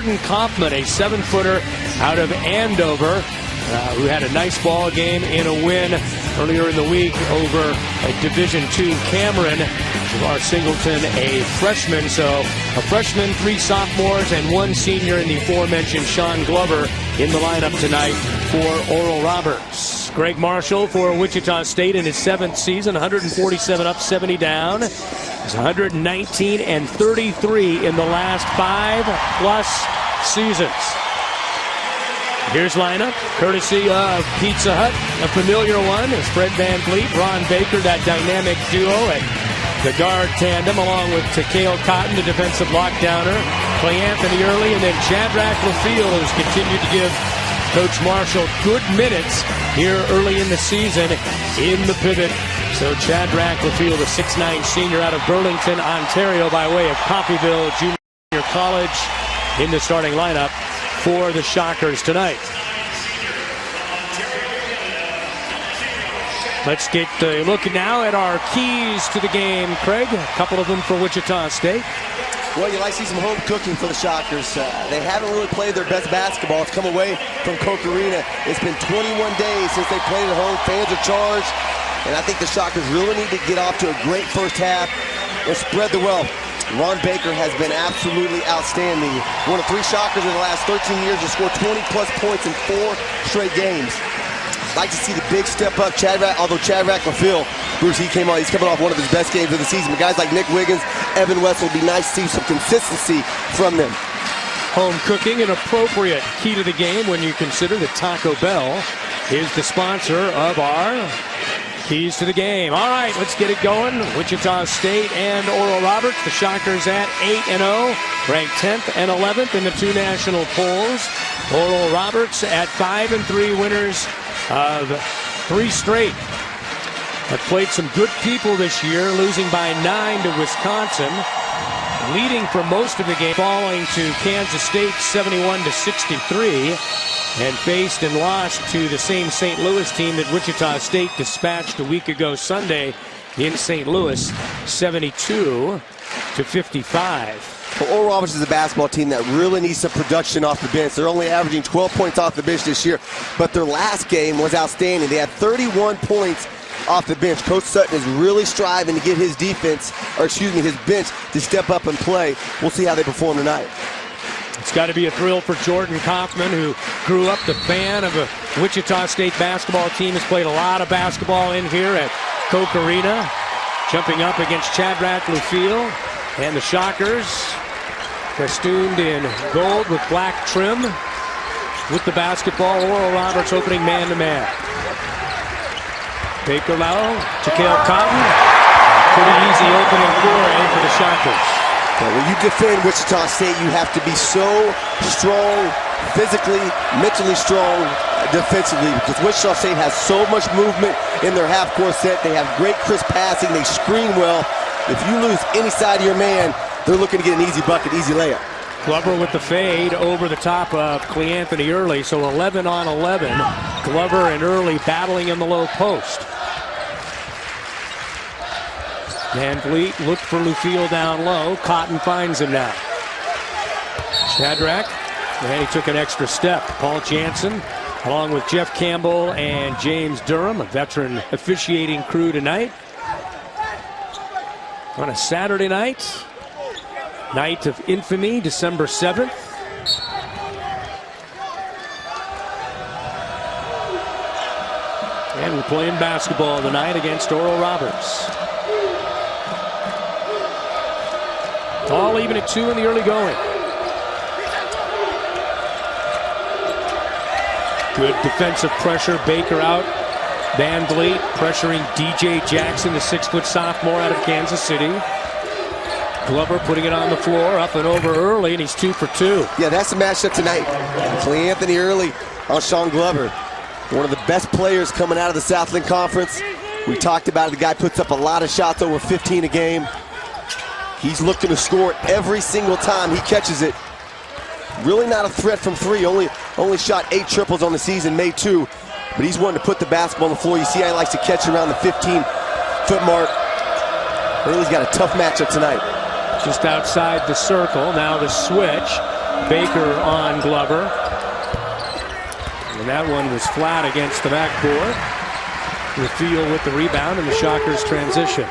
Jordan Kaufman, a 7-footer out of Andover, who had a nice ball game in a win earlier in the week over a Division II Cameron. Our Singleton, a freshman. So a freshman, 3 sophomores, and 1 senior in the aforementioned Sean Glover in the lineup tonight for Oral Roberts. Greg Marshall for Wichita State in his 7th season, 147 up, 70 down. He's 119 and 33 in the last 5+ seasons. Here's lineup, courtesy of Pizza Hut, a familiar one. Is Fred Van Vliet, Ron Baker, that dynamic duo at the guard tandem, along with Takale Cotton, the defensive lockdowner, Clay Anthony Early, and then Shadrach LaField, who's continued to give Coach Marshall good minutes here early in the season in the pivot. So Shadrach LaField, a 6'9" senior out of Burlington, Ontario, by way of Coffeyville Junior College, in the starting lineup for the Shockers tonight. Let's get a look now at our keys to the game, Craig. A couple of them for Wichita State. Well, you like to see some home cooking for the Shockers. They haven't really played their best basketball. It's come away from Koch Arena. It's been 21 days since they played at home. Fans are charged. And I think the Shockers really need to get off to a great first half and spread the wealth. Ron Baker has been absolutely outstanding. One of 3 Shockers in the last 13 years to score 20-plus points in 4 straight games. Like to see the big step up. Although Shadrach LaField, Bruce, he's coming off one of his best games of the season. But guys like Nick Wiggins, Evan West, will be nice to see some consistency from them. Home cooking, an appropriate key to the game when you consider that Taco Bell is the sponsor of our keys to the game. All right, let's get it going. Wichita State and Oral Roberts, the Shockers at 8-0, ranked 10th and 11th in the 2 national polls. Oral Roberts at 5-3, winners of 3 straight. Have played some good people this year, losing by 9 to Wisconsin, leading for most of the game, falling to Kansas State 71-63, and faced and lost to the same St. Louis team that Wichita State dispatched a week ago Sunday in St. Louis, 72-55. Well, Oral Roberts is a basketball team that really needs some production off the bench. They're only averaging 12 points off the bench this year, but their last game was outstanding. They had 31 points off the bench. Coach Sutton is really striving to get his defense, his bench to step up and play. We'll see how they perform tonight. It's got to be a thrill for Jordan Kaufman, who grew up the fan of a Wichita State basketball team, has played a lot of basketball in here at Koch Arena, jumping up against Shadrach LaField and the Shockers, festooned in gold with black trim. With the basketball, Oral Roberts opening man-to-man. Baker Lau, Takale Cotton. Pretty easy opening for the Shockers. Well, when you defend Wichita State, you have to be so strong, physically, mentally strong, defensively, because Wichita State has so much movement in their half-court set. They have great crisp passing. They screen well. If you lose any side of your man, they're looking to get an easy bucket, easy layup. Glover with the fade over the top of Clay Anthony Early, so 11 on 11. Glover and Early battling in the low post. Van Vliet looked for LaField down low. Cotton finds him now. Shadrach, and he took an extra step. Paul Jansen, along with Jeff Campbell and James Durham, a veteran officiating crew tonight. On a Saturday night of infamy, December 7th. And we're playing basketball tonight against Oral Roberts. All even at 2 in the early going. Good defensive pressure. Baker out. Van Vliet pressuring DJ Jackson, the 6-foot sophomore out of Kansas City. Glover putting it on the floor, up and over Early, and he's 2 for 2. Yeah, that's the matchup tonight. Clay Anthony Early on Sean Glover. One of the best players coming out of the Southland Conference. We talked about it. The guy puts up a lot of shots, over 15 a game. He's looking to score every single time he catches it. Really not a threat from 3. Only shot 8 triples on the season, made 2. But he's wanting to put the basketball on the floor. You see how he likes to catch around the 15-foot mark. Early's got a tough matchup tonight. Just outside the circle. Now the switch. Baker on Glover. And that one was flat against the backboard. Rafiel with the rebound and the Shockers transition.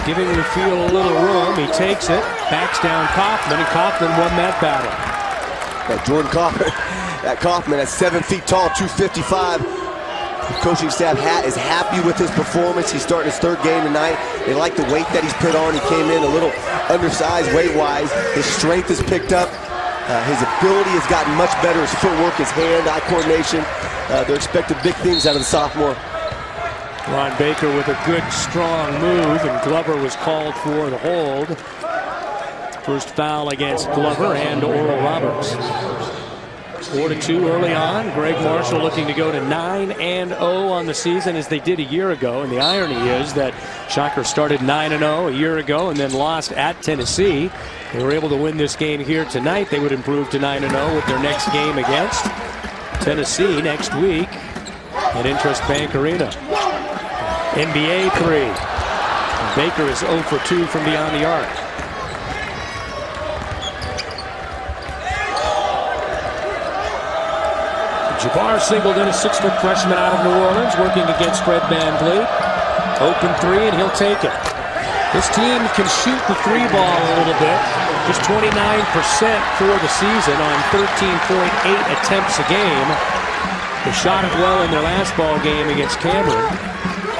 Giving Rafiel a little room. He takes it, backs down Kaufman, and Kaufman won that battle. Jordan Kaufman, Kaufman at 7 feet tall, 255. The coaching staff is happy with his performance. He's starting his third game tonight. They like the weight that he's put on. He came in a little undersized weight-wise. His strength has picked up. His ability has gotten much better. His footwork, his hand-eye coordination. They're expecting big things out of the sophomore. Ron Baker with a good, strong move, and Glover was called for the hold. First foul against Glover and Oral Roberts. 4-2 early on. Greg Marshall looking to go to 9-0 on the season as they did a year ago. And the irony is that Shockers started 9-0 a year ago and then lost at Tennessee. They were able to win this game here tonight. They would improve to 9-0 with their next game against Tennessee next week at Intrust Bank Arena. NBA three. Baker is 0 for 2 from beyond the arc. Jabbar singled in, a 6-foot freshman out of New Orleans, working against Fred VanVleet. Open three, and he'll take it. This team can shoot the three ball a little bit. Just 29% for the season on 13.8 attempts a game. They shot it well in their last ball game against Cameron.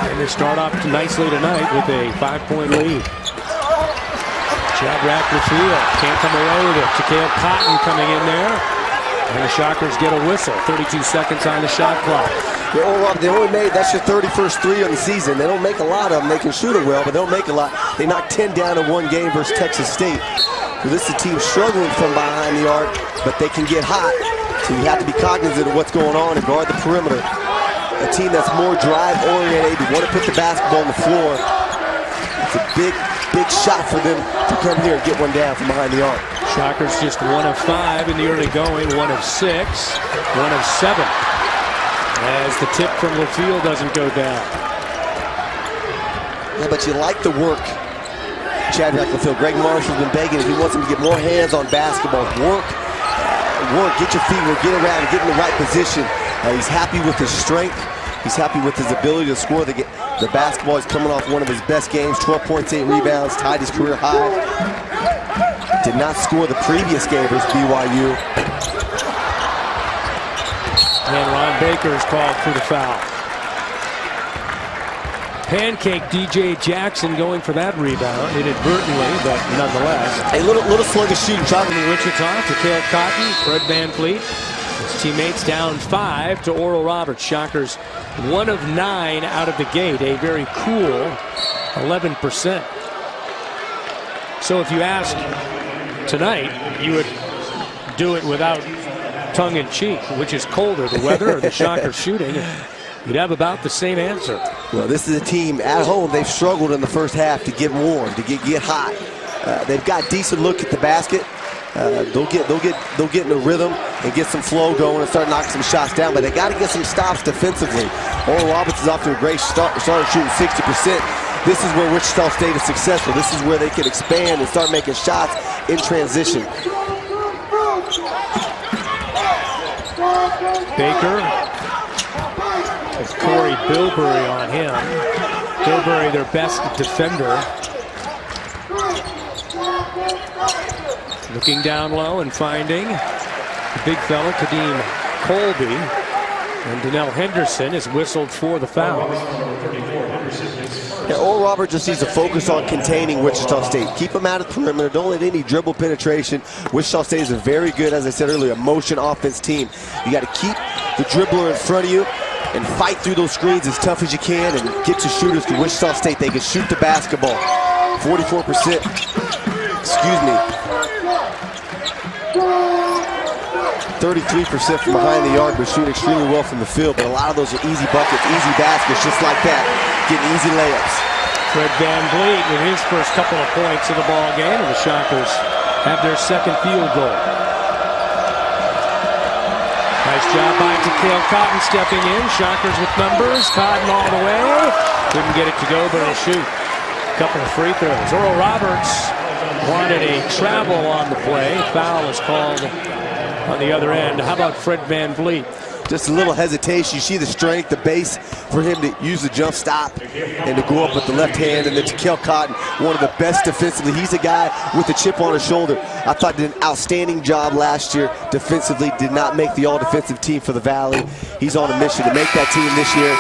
And they start off nicely tonight with a 5-point lead. Shadrach Rafiel can't come away with it. Ja'Kale Cotton coming in there. And the Shockers get a whistle. 32 seconds on the shot clock. They only made, that's your 31st three on the season. They don't make a lot of them. They can shoot it well, but they don't make a lot. They knocked 10 down in one game versus Texas State. So this is a team struggling from behind the arc, but they can get hot. So you have to be cognizant of what's going on and guard the perimeter. A team that's more drive-oriented, you want to put the basketball on the floor. It's a big shot for them to come here and get one down from behind the arc. Shockers just 1 of 5 in the early going, 1 of 6, 1 of 7. As the tip from Rafiel doesn't go down. Yeah, but you like the work. Shadrach Rafiel, Greg Marshall's been begging if he wants him to get more hands on basketball. Work, get your feet, get around, get in the right position. He's happy with his strength. He's happy with his ability to score the basketball. He's coming off one of his best games, 12 points, 8 rebounds, tied his career high. Did not score the previous game versus BYU. And Ron Baker is called for the foul. Pancake DJ Jackson going for that rebound inadvertently, but nonetheless. A little sluggish shooting shot. In Wichita, Ja'Kale Cotton, Fred VanVleet. His teammates down 5 to Oral Roberts. Shockers 1 of 9 out of the gate. A very cool 11%. So if you asked tonight, you would do it without tongue-in-cheek, which is colder, the weather or the Shockers shooting. You'd have about the same answer. Well, this is a team at home. They've struggled in the first half to get warm, to get hot. They've got decent look at the basket. They'll get in the rhythm and get some flow going and start knocking some shots down, but they got to get some stops defensively. Oral Roberts is off to a great start, started shooting 60%. This is where Wichita State is successful. This is where they can expand and start making shots in transition. Baker with Corey Bilberry on him. Bilberry, their best defender. Looking down low and finding the big fella, Kadeem Colby. And Donnell Henderson is whistled for the foul. Yeah, Oral Roberts just needs to focus on containing Wichita State. Keep them out of the perimeter. Don't let any dribble penetration. Wichita State is a very good, as I said earlier, motion offense team. You got to keep the dribbler in front of you and fight through those screens as tough as you can and get your shooters to Wichita State. They can shoot the basketball. 44%. Excuse me. 33% from behind the arc, but shooting extremely well from the field. But a lot of those are easy buckets, easy baskets, just like that. Getting easy layups. Fred VanVleet with his first couple of points of the ball game, and the Shockers have their second field goal. Nice job by Takale Cotton stepping in. Shockers with numbers. Cotton all the way. Couldn't get it to go, but he'll shoot. Couple of free throws. Oral Roberts wanted a travel on the play. Foul is called on the other end. How about Fred VanVleet? Just a little hesitation. You see the strength, the base for him to use the jump stop and to go up with the left hand. And then Takale Cotton, one of the best defensively. He's a guy with a chip on his shoulder. I thought did an outstanding job last year defensively. Did not make the all-defensive team for the Valley. He's on a mission to make that team this year.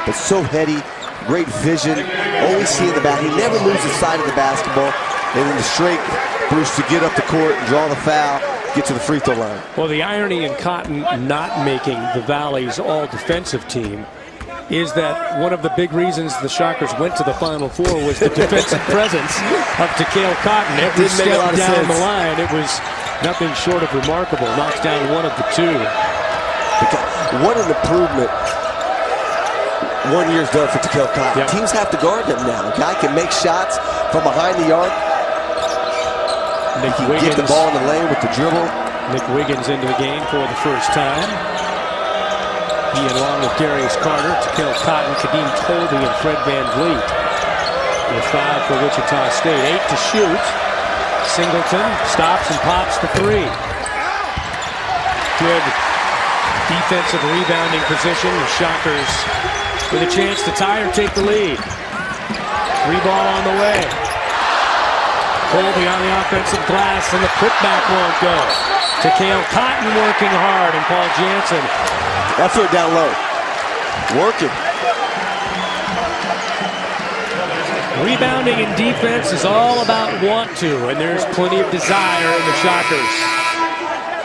But so heady, great vision, always seeing the back. He never loses sight of the basketball. And then the strength, Bruce, to get up the court and draw the foul, get to the free throw line. Well, the irony in Cotton not making the Valley's all-defensive team is that one of the big reasons the Shockers went to the Final Four was the defensive presence of Takale Cotton. Every step down the line, it was nothing short of remarkable. Knocks down one of the two. What an improvement 1 year's done for Takale Cotton. Yep. Teams have to guard him now. A guy can make shots from behind the arc. He can get the ball in the lane with the dribble. Nick Wiggins into the game for the first time. He, along with Darius Carter, Takale Cotton, Kadeem Tolby, and Fred VanVleet. With 5 for Wichita State. 8 to shoot. Singleton stops and pops the 3. Good defensive rebounding position. The Shockers with a chance to tie or take the lead. 3 ball on the way. Colby on the offensive glass, and the putback won't go. Takale Cotton working hard, and Paul Jansen. That's it down low. Working. Rebounding and defense is all about want to, and there's plenty of desire in the Shockers.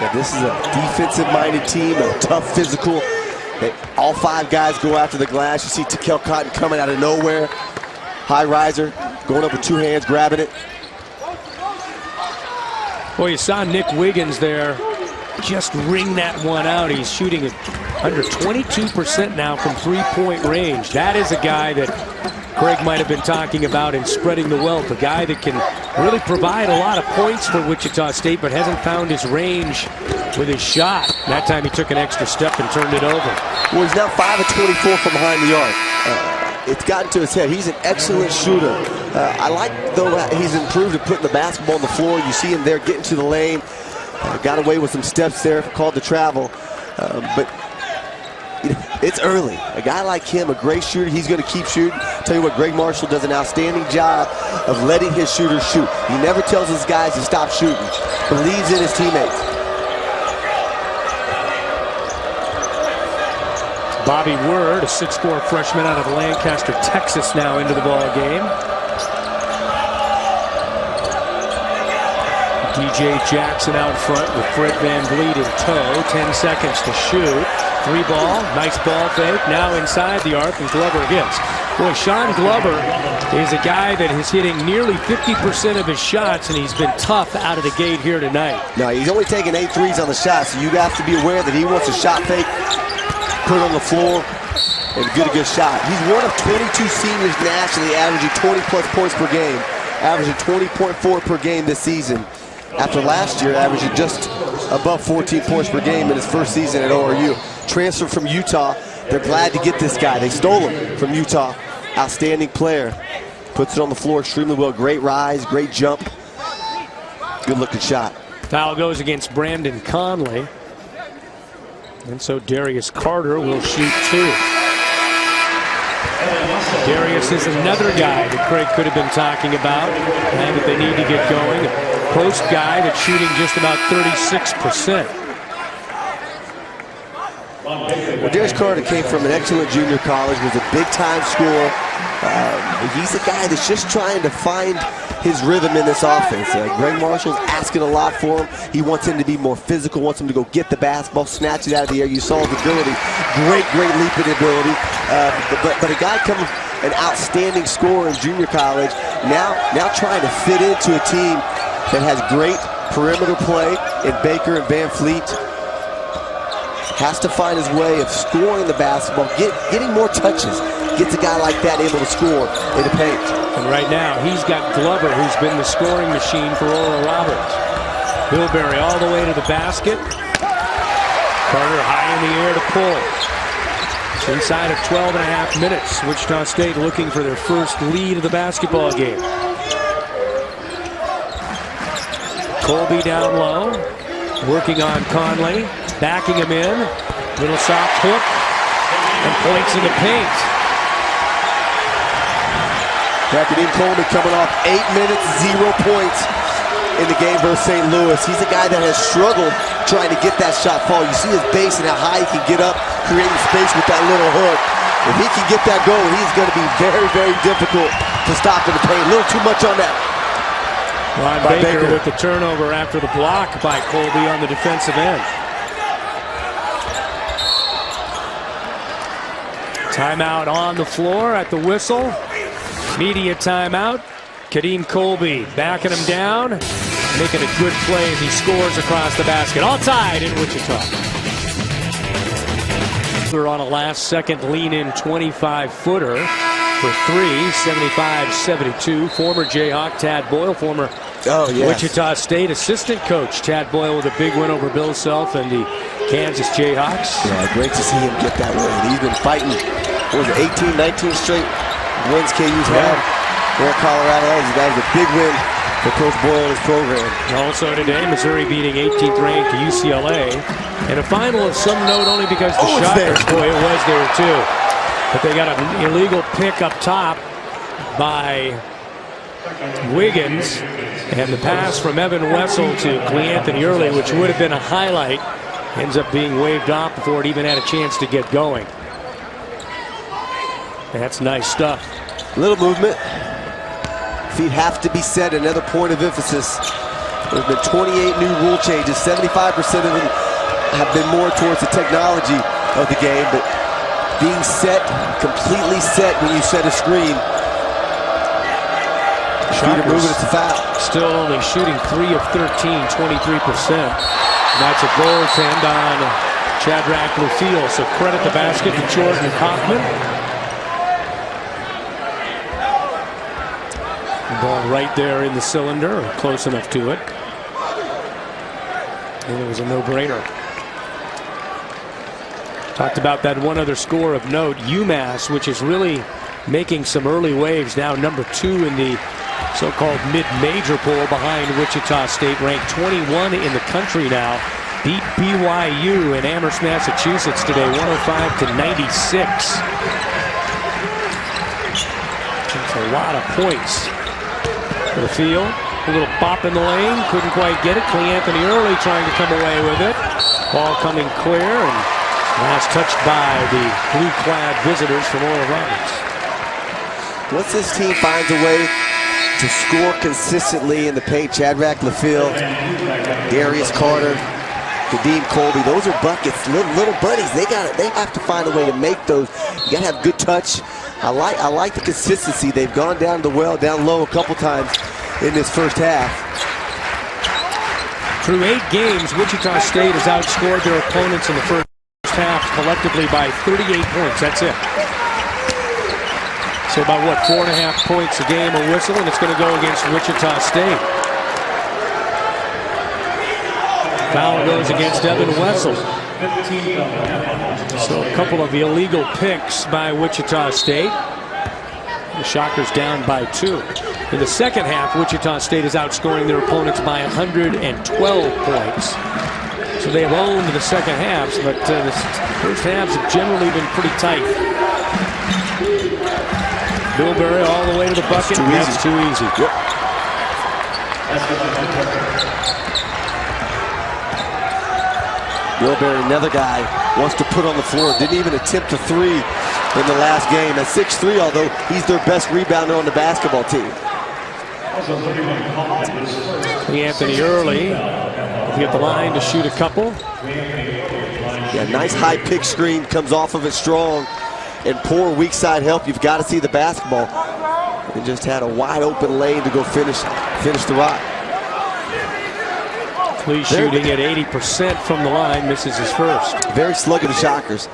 Yeah, this is a defensive-minded team, a tough physical. All 5 guys go after the glass. You see Takale Cotton coming out of nowhere. High riser, going up with 2 hands, grabbing it. Well, you saw Nick Wiggins there just ring that one out. He's shooting at under 22% now from 3-point range. That is a guy that Craig might have been talking about in spreading the wealth. A guy that can really provide a lot of points for Wichita State, but hasn't found his range with his shot. That time he took an extra step and turned it over. Well, he's now 5 of 24 from behind the arc. It's gotten to his head. He's an excellent shooter. I like, though, he's improved at putting the basketball on the floor. You see him there getting to the lane. Got away with some steps there, called the travel. But you know, it's early. A guy like him, a great shooter, he's going to keep shooting. Tell you what, Greg Marshall does an outstanding job of letting his shooters shoot. He never tells his guys to stop shooting. Believes in his teammates. Bobby Word, a 6'4" freshman out of Lancaster, Texas, now into the ball game. DJ Jackson out front with Fred VanVleet in tow. 10 seconds to shoot. 3 ball, nice ball fake. Now inside the arc, and Glover hits. Boy, Sean Glover is a guy that is hitting nearly 50% of his shots, and he's been tough out of the gate here tonight. No, he's only taking 8 threes on the shot, so you have to be aware that he wants a shot fake, put it on the floor, and get a good shot. He's one of 22 seniors nationally averaging 20-plus points per game, averaging 20.4 per game this season. After last year, averaging just above 14 points per game in his first season at ORU. Transferred from Utah. They're glad to get this guy. They stole him from Utah. Outstanding player. Puts it on the floor extremely well. Great rise, great jump. Good looking shot. Foul goes against Brandon Conley. And so Darius Carter will shoot 2. Darius is another guy that Craig could have been talking about and that they need to get going. A post guy that's shooting just about 36%. Well, Darius Carter came from an excellent junior college, was a big-time scorer. He's a guy that's just trying to find his rhythm in this offense. Greg Marshall's asking a lot for him. He wants him to be more physical, wants him to go get the basketball, snatch it out of the air. You saw his ability, great leaping ability. But a guy coming an outstanding scorer in junior college, now trying to fit into a team that has great perimeter play in Baker and VanVleet. Has to find his way of scoring the basketball, getting more touches. Gets a guy like that able to score in the paint. And right now, he's got Glover, who's been the scoring machine for Oral Roberts. Bilberry all the way to the basket. Carter high in the air to pull. It's inside of 12 and a half minutes. Wichita State looking for their first lead of the basketball game. Colby down low, working on Conley, backing him in. Little soft hook, and points in the paint. Kadeem Colby coming off 8 minutes, 0 points in the game versus St. Louis. He's a guy that has struggled trying to get that shot fall. You see his base and how high he can get up, creating space with that little hook. If he can get that going, he's going to be very, very difficult to stop in the paint. A little too much on that. Ron Baker with the turnover after the block by Colby on the defensive end. Timeout on the floor at the whistle. Media timeout. Kadeem Colby backing him down, making a good play as he scores across the basket. All tied in Wichita. They're on a last-second lean-in 25-footer for three, 75-72. Former Jayhawk Tad Boyle, former Wichita State assistant coach Tad Boyle with a big win over Bill Self and the Kansas Jayhawks. Yeah, great to see him get that win. He's been fighting, what was it, 18, 19 straight wins KU's had. There in Colorado, that was a big win for Coach Boyle and his program. Also today, Missouri beating 18th ranked UCLA. And a final of some note only because the Shockers, boy, it was there too. But they got an illegal pick up top by Wiggins. And the pass from Evan Wessel to Cleanthony Early, which would have been a highlight, ends up being waved off before it even had a chance to get going. That's nice stuff. Little movement. Feet have to be set. Another point of emphasis. There's been 28 new rule changes. 75% of them have been more towards the technology of the game, but being set, completely set when you set a screen. Feet are moving, it's a foul. Still only shooting 3 of 13, 23%. That's a goaltend on Shadrach Luffield. So credit the basket to Jordan Kaufman. Ball right there in the cylinder, or close enough to it. And it was a no-brainer. Talked about that one other score of note, UMass, which is really making some early waves now. Number 2 in the so-called mid-major poll behind Wichita State, ranked 21 in the country now. Beat BYU in Amherst, Massachusetts today, 105-96. That's a lot of points. For the field, a little bop in the lane, couldn't quite get it. Cleanthony Early trying to come away with it. Ball coming clear, and last touched by the blue-clad visitors from Oral Roberts. Once this team finds a way to score consistently in the paint, Shadrach Luffield, Darius Carter, Kadeem Colby, those are buckets, little buddies. They have to find a way to make those. You gotta have good touch. I like the consistency. They've gone down the well, down low a couple times in this first half. Through 8 games, Wichita State has outscored their opponents in the first half collectively by 38 points. That's it. So about, what, 4.5 points a game a whistle, and it's going to go against Wichita State. Foul goes against Evan Wessel. So a couple of illegal picks by Wichita State. The Shockers down by 2. In the second half, Wichita State is outscoring their opponents by 112 points. So they have owned the second halves, but the first halves have generally been pretty tight. Bilberry all the way to the bucket. That's too easy. Yep. Bilberry, another guy, wants to put on the floor. Didn't even attempt a 3 in the last game. At 6'3", although he's their best rebounder on the basketball team. Anthony Early get the line to shoot a couple. Yeah, nice high pick screen, comes off of it strong, and poor weak side help. You've got to see the basketball. They just had a wide open lane to go finish the rock. Clee shooting at 80% from the line, misses his first. Very sluggish the Shockers.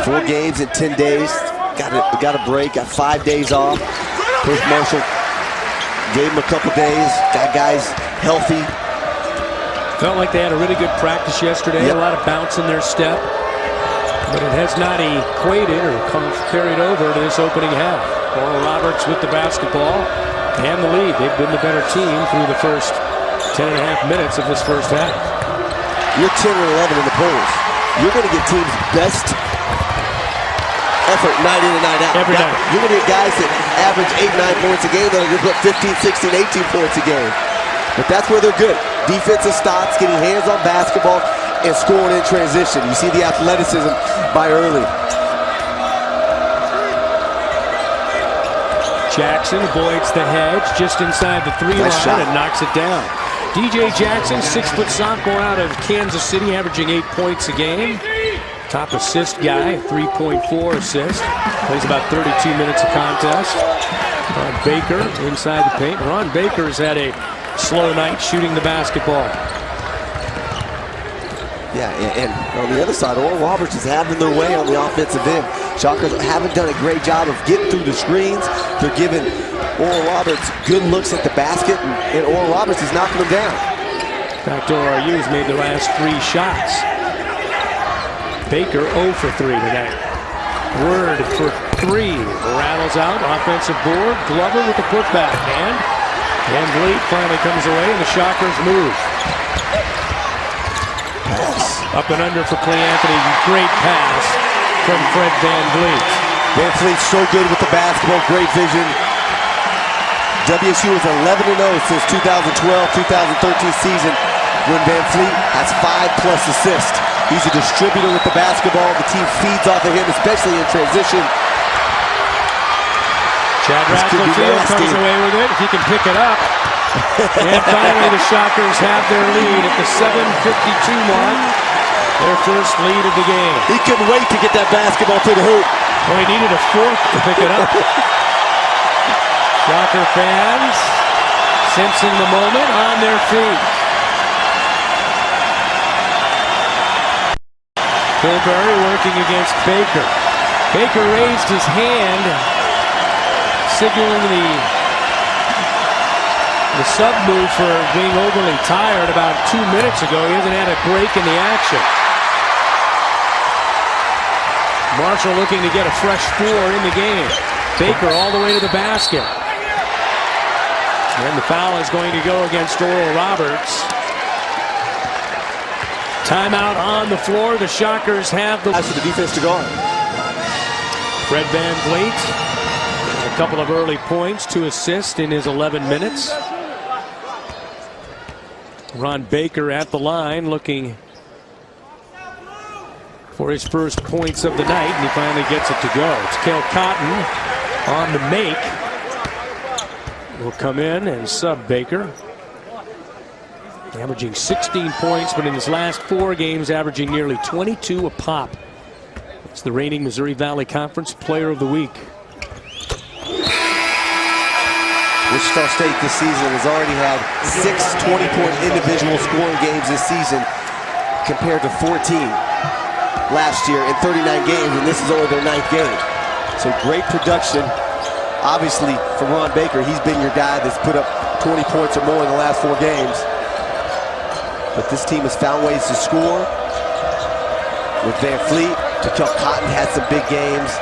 4 games in 10 days. Got a break. Got 5 days off. Coach Marshall gave him a couple days. Got guys healthy. Felt like they had a really good practice yesterday. Yep. A lot of bounce in their step. But it has not equated or carried over to this opening half. Oral Roberts with the basketball and the lead. They've been the better team through the first 10.5 minutes of this first half. You're 10 and 11 in the polls. You're going to get teams' best effort night in and night out. Every night. You're going to get guys that average 8-9 points a game that are going to put 15, 16, 18 points a game. But that's where they're good. Defensive stops, getting hands on basketball, and scoring in transition. You see the athleticism by early. Jackson avoids the hedge just inside the three Nice line shot. and knocks it down. DJ Jackson, 6-foot sophomore out of Kansas City, averaging 8 points a game. Top assist guy, 3.4 assists. Plays about 32 minutes of contest. Ron Baker inside the paint. Ron Baker's had a slow night shooting the basketball. Yeah, and on the other side, Oral Roberts is having their way on the offensive end. Shockers haven't done a great job of getting through the screens. They're giving Oral Roberts good looks at the basket, and Oral Roberts is knocking them down. Backdoor RU's made the last 3 shots. Baker 0 for 3 tonight. Word for 3. Rattles out, offensive board. Glover with the putback. And Van Vliet finally comes away, and the Shockers move. Up and under for Clay Anthony. Great pass from Fred Van Vliet. Van Vliet's so good with the basketball, great vision. WSU is 11-0 since 2012-2013 season when Van Vliet has 5+ assists. He's a distributor with the basketball. The team feeds off of him, especially in transition. Chad Radcliffe comes away with it if he can pick it up. And finally the Shockers have their lead at the 7:52 mark. Their first lead of the game. He couldn't wait to get that basketball to the hoop. Well, he needed a 4th to pick it up. Shocker fans sensing the moment on their feet. Tilbury working against Baker. Baker raised his hand, signaling the sub move for being overly tired about 2 minutes ago. He hasn't had a break in the action. Marshall looking to get a fresh 4 in the game. Baker all the way to the basket. And the foul is going to go against Oral Roberts. Timeout on the floor. The Shockers have the... As for the defense to guard. Fred Van Vliet, a couple of early points, 2 assists in his 11 minutes. Ron Baker at the line looking for his first points of the night, and he finally gets it to go. It's Cale Cotton on the make. Will come in and sub Baker. Averaging 16 points, but in his last 4 games averaging nearly 22 a pop. It's the reigning Missouri Valley Conference Player of the Week. Wichita State this season has already had 6 20-point individual scoring games this season compared to 14 last year in 39 games, and this is only their 9th game. So great production, obviously, from Ron Baker. He's been your guy that's put up 20 points or more in the last 4 games. But this team has found ways to score. With Van Vliet, Kel Cotton had some big games.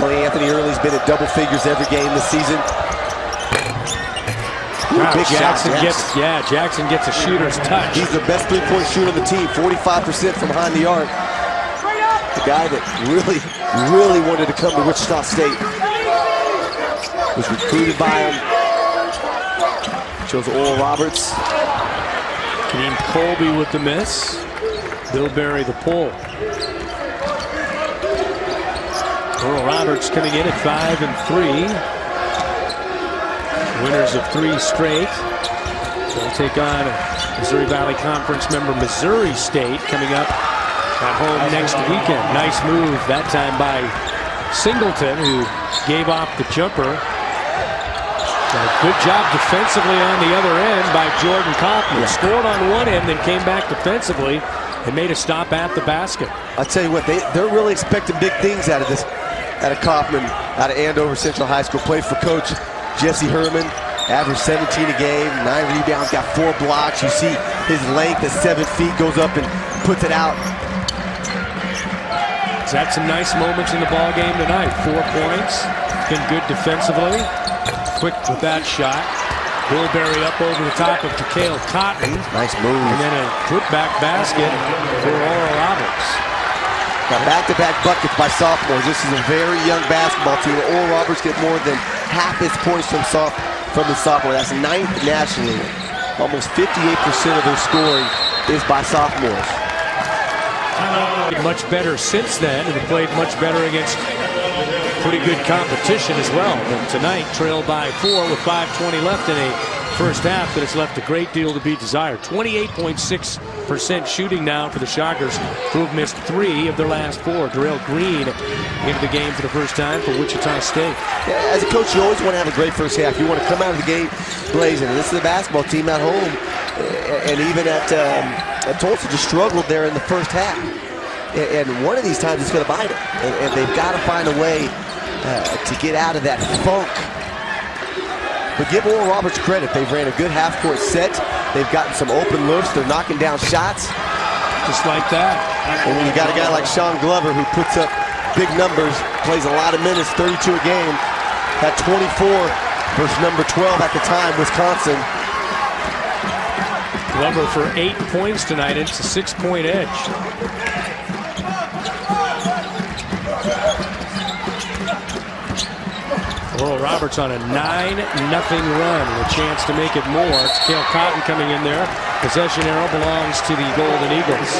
Clay Anthony early's been at double figures every game this season. Wow, big Jackson shot, Jackson gets a shooter's touch. He's the best 3-point shooter on the team, 45% from behind the arc. The guy that really wanted to come to Wichita State. Was recruited by him. Chose Oral Roberts. Keem Colby with the miss. Bill Berry the pull. Oral Roberts coming in at 5-3. Winners of 3 straight. They'll take on Missouri Valley Conference member Missouri State coming up at home next weekend. Nice move that time by Singleton, who gave off the jumper. Good job defensively on the other end by Jordan Kaufman. Scored on one end, then came back defensively and made a stop at the basket. I'll tell you what, they're really expecting big things out of this, out of Kaufman, out of Andover Central High School. Played for Coach Jesse Herman. averaged 17 a game, 9 rebounds, got 4 blocks. You see his length at 7 feet, goes up and puts it out. He's had some nice moments in the ball game tonight. 4 points, been good defensively, quick with that shot. Bilberry up over the top of Takale Cotton. Nice move. And then a put-back basket for Oral Roberts. Got back-to-back buckets by sophomores. This is a very young basketball team. Oral Roberts get more than half his points from the sophomore. That's 9th nationally. Almost 58% of their scoring is by sophomores. Much better since then, and have played much better against pretty good competition as well. But tonight, trailed by 4 with 5:20 left in a first half that has left a great deal to be desired. 28.6% shooting now for the Shockers, who have missed 3 of their last 4. Darrell Green into the game for the first time for Wichita State. Yeah, as a coach, you always want to have a great first half. You want to come out of the gate blazing. And this is a basketball team at home, and even at Tulsa just struggled there in the first half. And one of these times it's going to bite them, and they've got to find a way to get out of that funk. But give Oral Roberts credit. They've ran a good half-court set. They've gotten some open looks. They're knocking down shots. Just like that. And when you got a guy like Sean Glover who puts up big numbers, plays a lot of minutes, 32 a game, had 24 versus number 12 at the time, Wisconsin. Glover for 8 points tonight. It's a 6-point edge. Oral Roberts on a 9-0 run, with a chance to make it more. It's Takale Cotton coming in there. Possession arrow belongs to the Golden Eagles.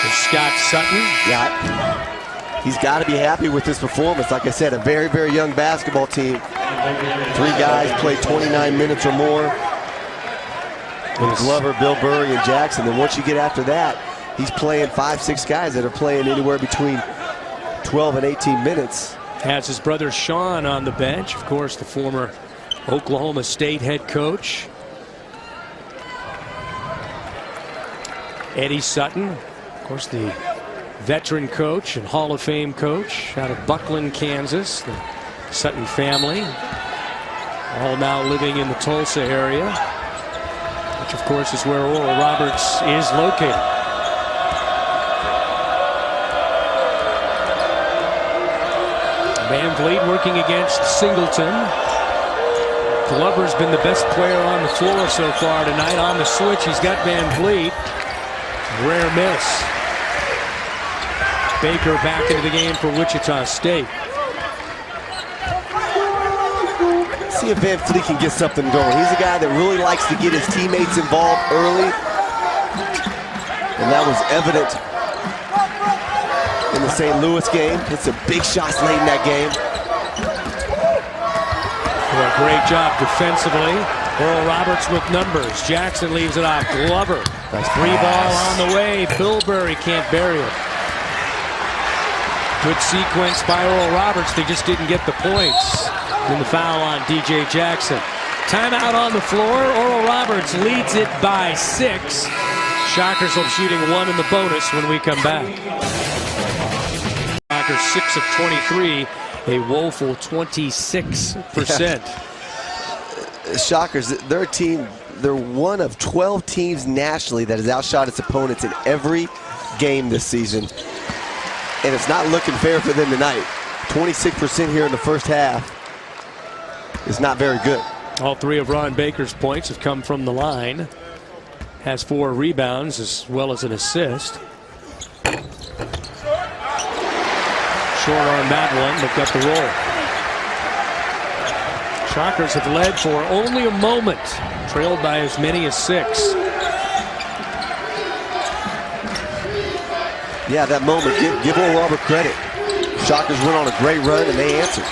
There's Scott Sutton. Yeah, he's got to be happy with this performance. Like I said, a very, very young basketball team. 3 guys played 29 minutes or more. Glover, Bilberry, and Jackson. Then once you get after that, he's playing 5, 6 guys that are playing anywhere between 12 and 18 minutes. Has his brother Sean on the bench, of course, the former Oklahoma State head coach. Eddie Sutton, of course, the veteran coach and Hall of Fame coach out of Buckland, Kansas. The Sutton family, all now living in the Tulsa area, which of course is where Oral Roberts is located. Van Vliet working against Singleton. Glover's been the best player on the floor so far tonight. On the switch, he's got Van Vliet. Rare miss. Baker back into the game for Wichita State. See if Van Vliet can get something going. He's a guy that really likes to get his teammates involved early. And that was evident in the St. Louis game. Hit some big shots late in that game. Well, great job defensively. Oral Roberts with numbers. Jackson leaves it off. Glover. Nice 3-ball on the way. Bilberry can't bury it. Good sequence by Oral Roberts. They just didn't get the points. And the foul on DJ Jackson. Timeout on the floor. Oral Roberts leads it by 6. Shockers will be shooting 1 in the bonus when we come back. Shockers 6 of 23, a woeful 26%. Yeah. Shockers, they're a team, they're one of 12 teams nationally that has outshot its opponents in every game this season. And it's not looking fair for them tonight. 26% here in the first half is not very good. All 3 of Ron Baker's points have come from the line. Has 4 rebounds as well as an assist. Short on that one, but got the roll. Shockers have led for only a moment, trailed by as many as 6. Yeah, that moment, give Oral Robert credit. Shockers went on a great run and they answered.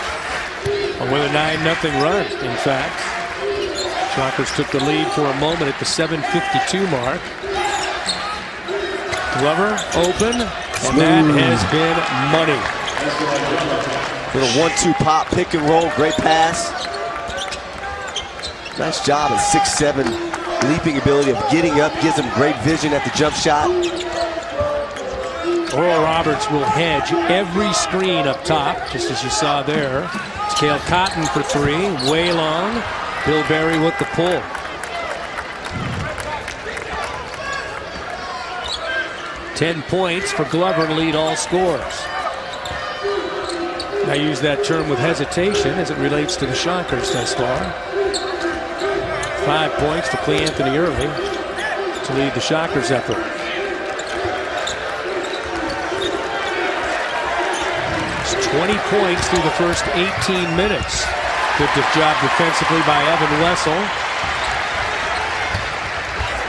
With a 9-0 run, in fact. Shockers took the lead for a moment at the 7:52 mark. Glover open, and that has been money. Little 1-2 pop, pick and roll, great pass. Nice job at 6'7", leaping ability of getting up, gives him great vision at the jump shot. Oral Roberts will hedge every screen up top, just as you saw there. Cale Cotton for three, way long. Bill Berry with the pull. "10 points for Glover to lead all scores." I use that term with hesitation as it relates to the Shockers thus far. 5 points for Cleanthony Early to lead the Shockers effort. It's 20 points through the first 18 minutes. Good job defensively by Evan Wessel.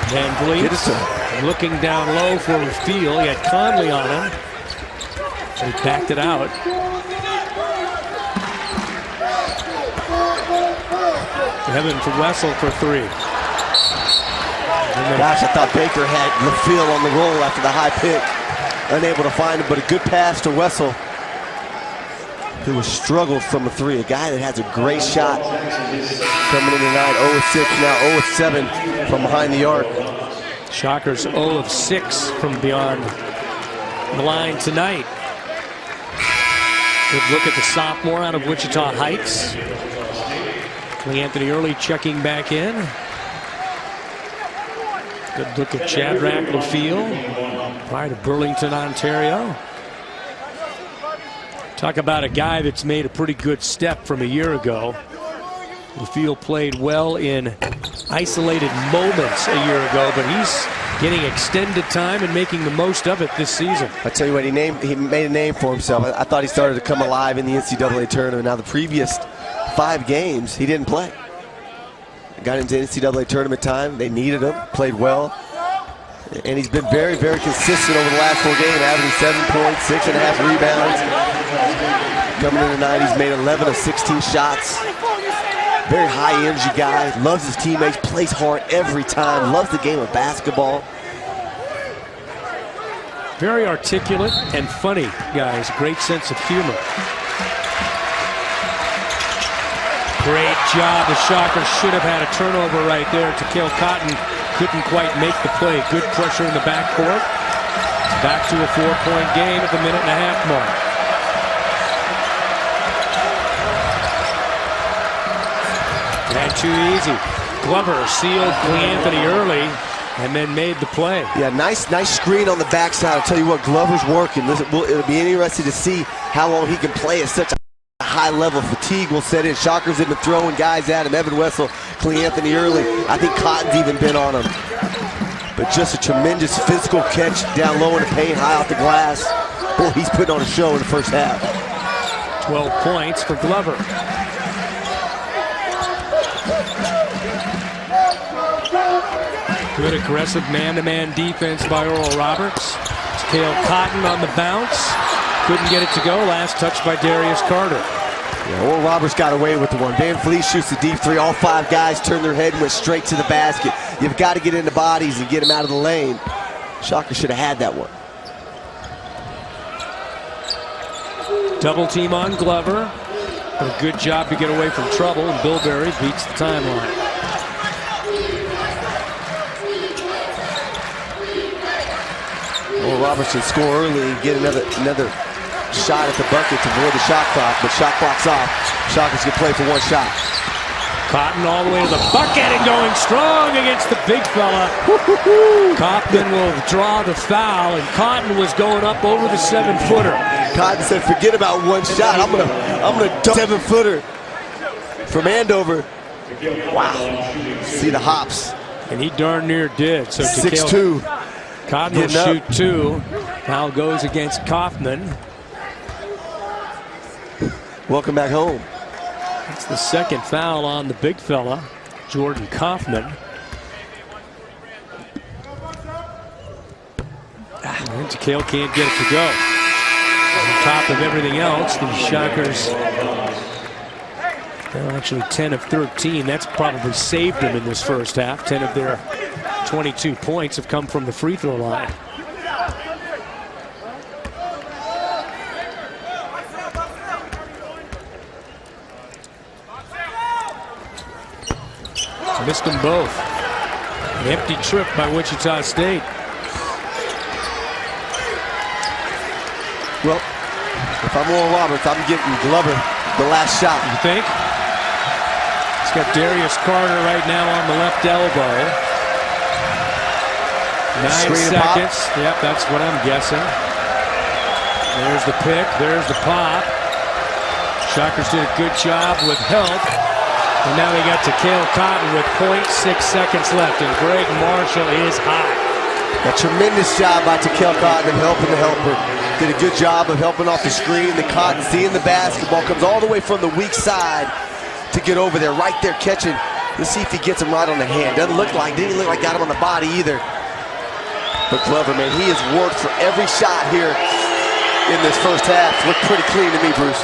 Van Vliet looking down low for a steal. He had Conley on him. He backed it out. Evan for Wessel for three. Gosh, I thought Baker had LaFille on the roll after the high pick. Unable to find him, but a good pass to Wessel, who has struggled from a three. A guy that has a great shot coming in tonight. 0 of 6 now, 0 of 7 from behind the arc. Shockers 0 of 6 from beyond the line tonight. Good look at the sophomore out of Wichita Heights. Cleanthony Early checking back in. Good look at Shadrach LaFille, prior to Burlington, Ontario. Talk about a guy that's made a pretty good step from a year ago. LaFille played well in isolated moments a year ago, but he's getting extended time and making the most of it this season. I tell you what, he made a name for himself. I thought he started to come alive in the NCAA tournament. Now the previous 5 games he didn't play. Got into NCAA tournament time. They needed him. Played well. And he's been very, very consistent over the last 4 games, averaging 7 points, 6.5 rebounds. Coming in tonight, he's made 11 of 16 shots. Very high energy guy. Loves his teammates. Plays hard every time. Loves the game of basketball. Very articulate and funny, guys. Great sense of humor. Great job. The Shockers should have had a turnover right there. Cale Cotton couldn't quite make the play. Good pressure in the backcourt. Back to a 4-point game at the minute-and-a-half mark. Not too easy. Glover sealed Cleanthony Early and then made the play. Yeah, nice screen on the backside. I'll tell you what, Glover's working. It'll be interesting to see how long he can play at such a high level. Fatigue will set in. Shockers have been throwing guys at him. Evan Wessel, Cleanthony Early. I think Cotton's even been on him. But just a tremendous physical catch down low in the paint, high off the glass. Boy, he's putting on a show in the first half. 12 points for Glover. Good aggressive man-to-man defense by Oral Roberts. Cale Cotton on the bounce. Couldn't get it to go. Last touch by Darius Carter. Yeah, Oral Roberts got away with the one. Van Vliet shoots the deep three. All 5 guys turned their head and went straight to the basket. You've got to get into bodies and get them out of the lane. Shocker should have had that one. Double team on Glover. A good job to get away from trouble, and Bill Berry beats the timeline. Oral Roberts can score early and get another shot at the bucket to avoid the shot clock, but shot clock's off. Shockers can play for 1 shot. Cotton all the way to the bucket and going strong against the big fella. Kaufman will draw the foul, and Cotton was going up over the 7-footer. Cotton said, "Forget about 1 shot. I'm gonna dunk 7-footer from Andover." Wow. See the hops. And he darn near did. So 6'2". Cotton will shoot 2. Foul goes against Kaufman. Welcome back home. That's the 2nd foul on the big fella, Jordan Kaufman. And Cale can't get it to go. On top of everything else, the Shockers, they're actually 10 of 13. That's probably saved them in this first half. 10 of their 22 points have come from the free throw line. Missed them both. An empty trip by Wichita State. Well, if I'm Oral Roberts, I'm getting Glover the last shot. You think? He's got Darius Carter right now on the left elbow. 9 seconds. Yep, that's what I'm guessing. There's the pick. There's the pop. Shockers did a good job with help. And now they got Takale Cotton with 0.6 seconds left. And Greg Marshall is hot. A tremendous job by Takale Cotton of helping the helper. Did a good job of helping off the screen. The Cotton seeing the basketball, comes all the way from the weak side to get over there, right there catching. Let's see if he gets him right on the hand. Didn't look like got him on the body either. But Glover, man, he has worked for every shot here in this first half. Looked pretty clean to me, Bruce.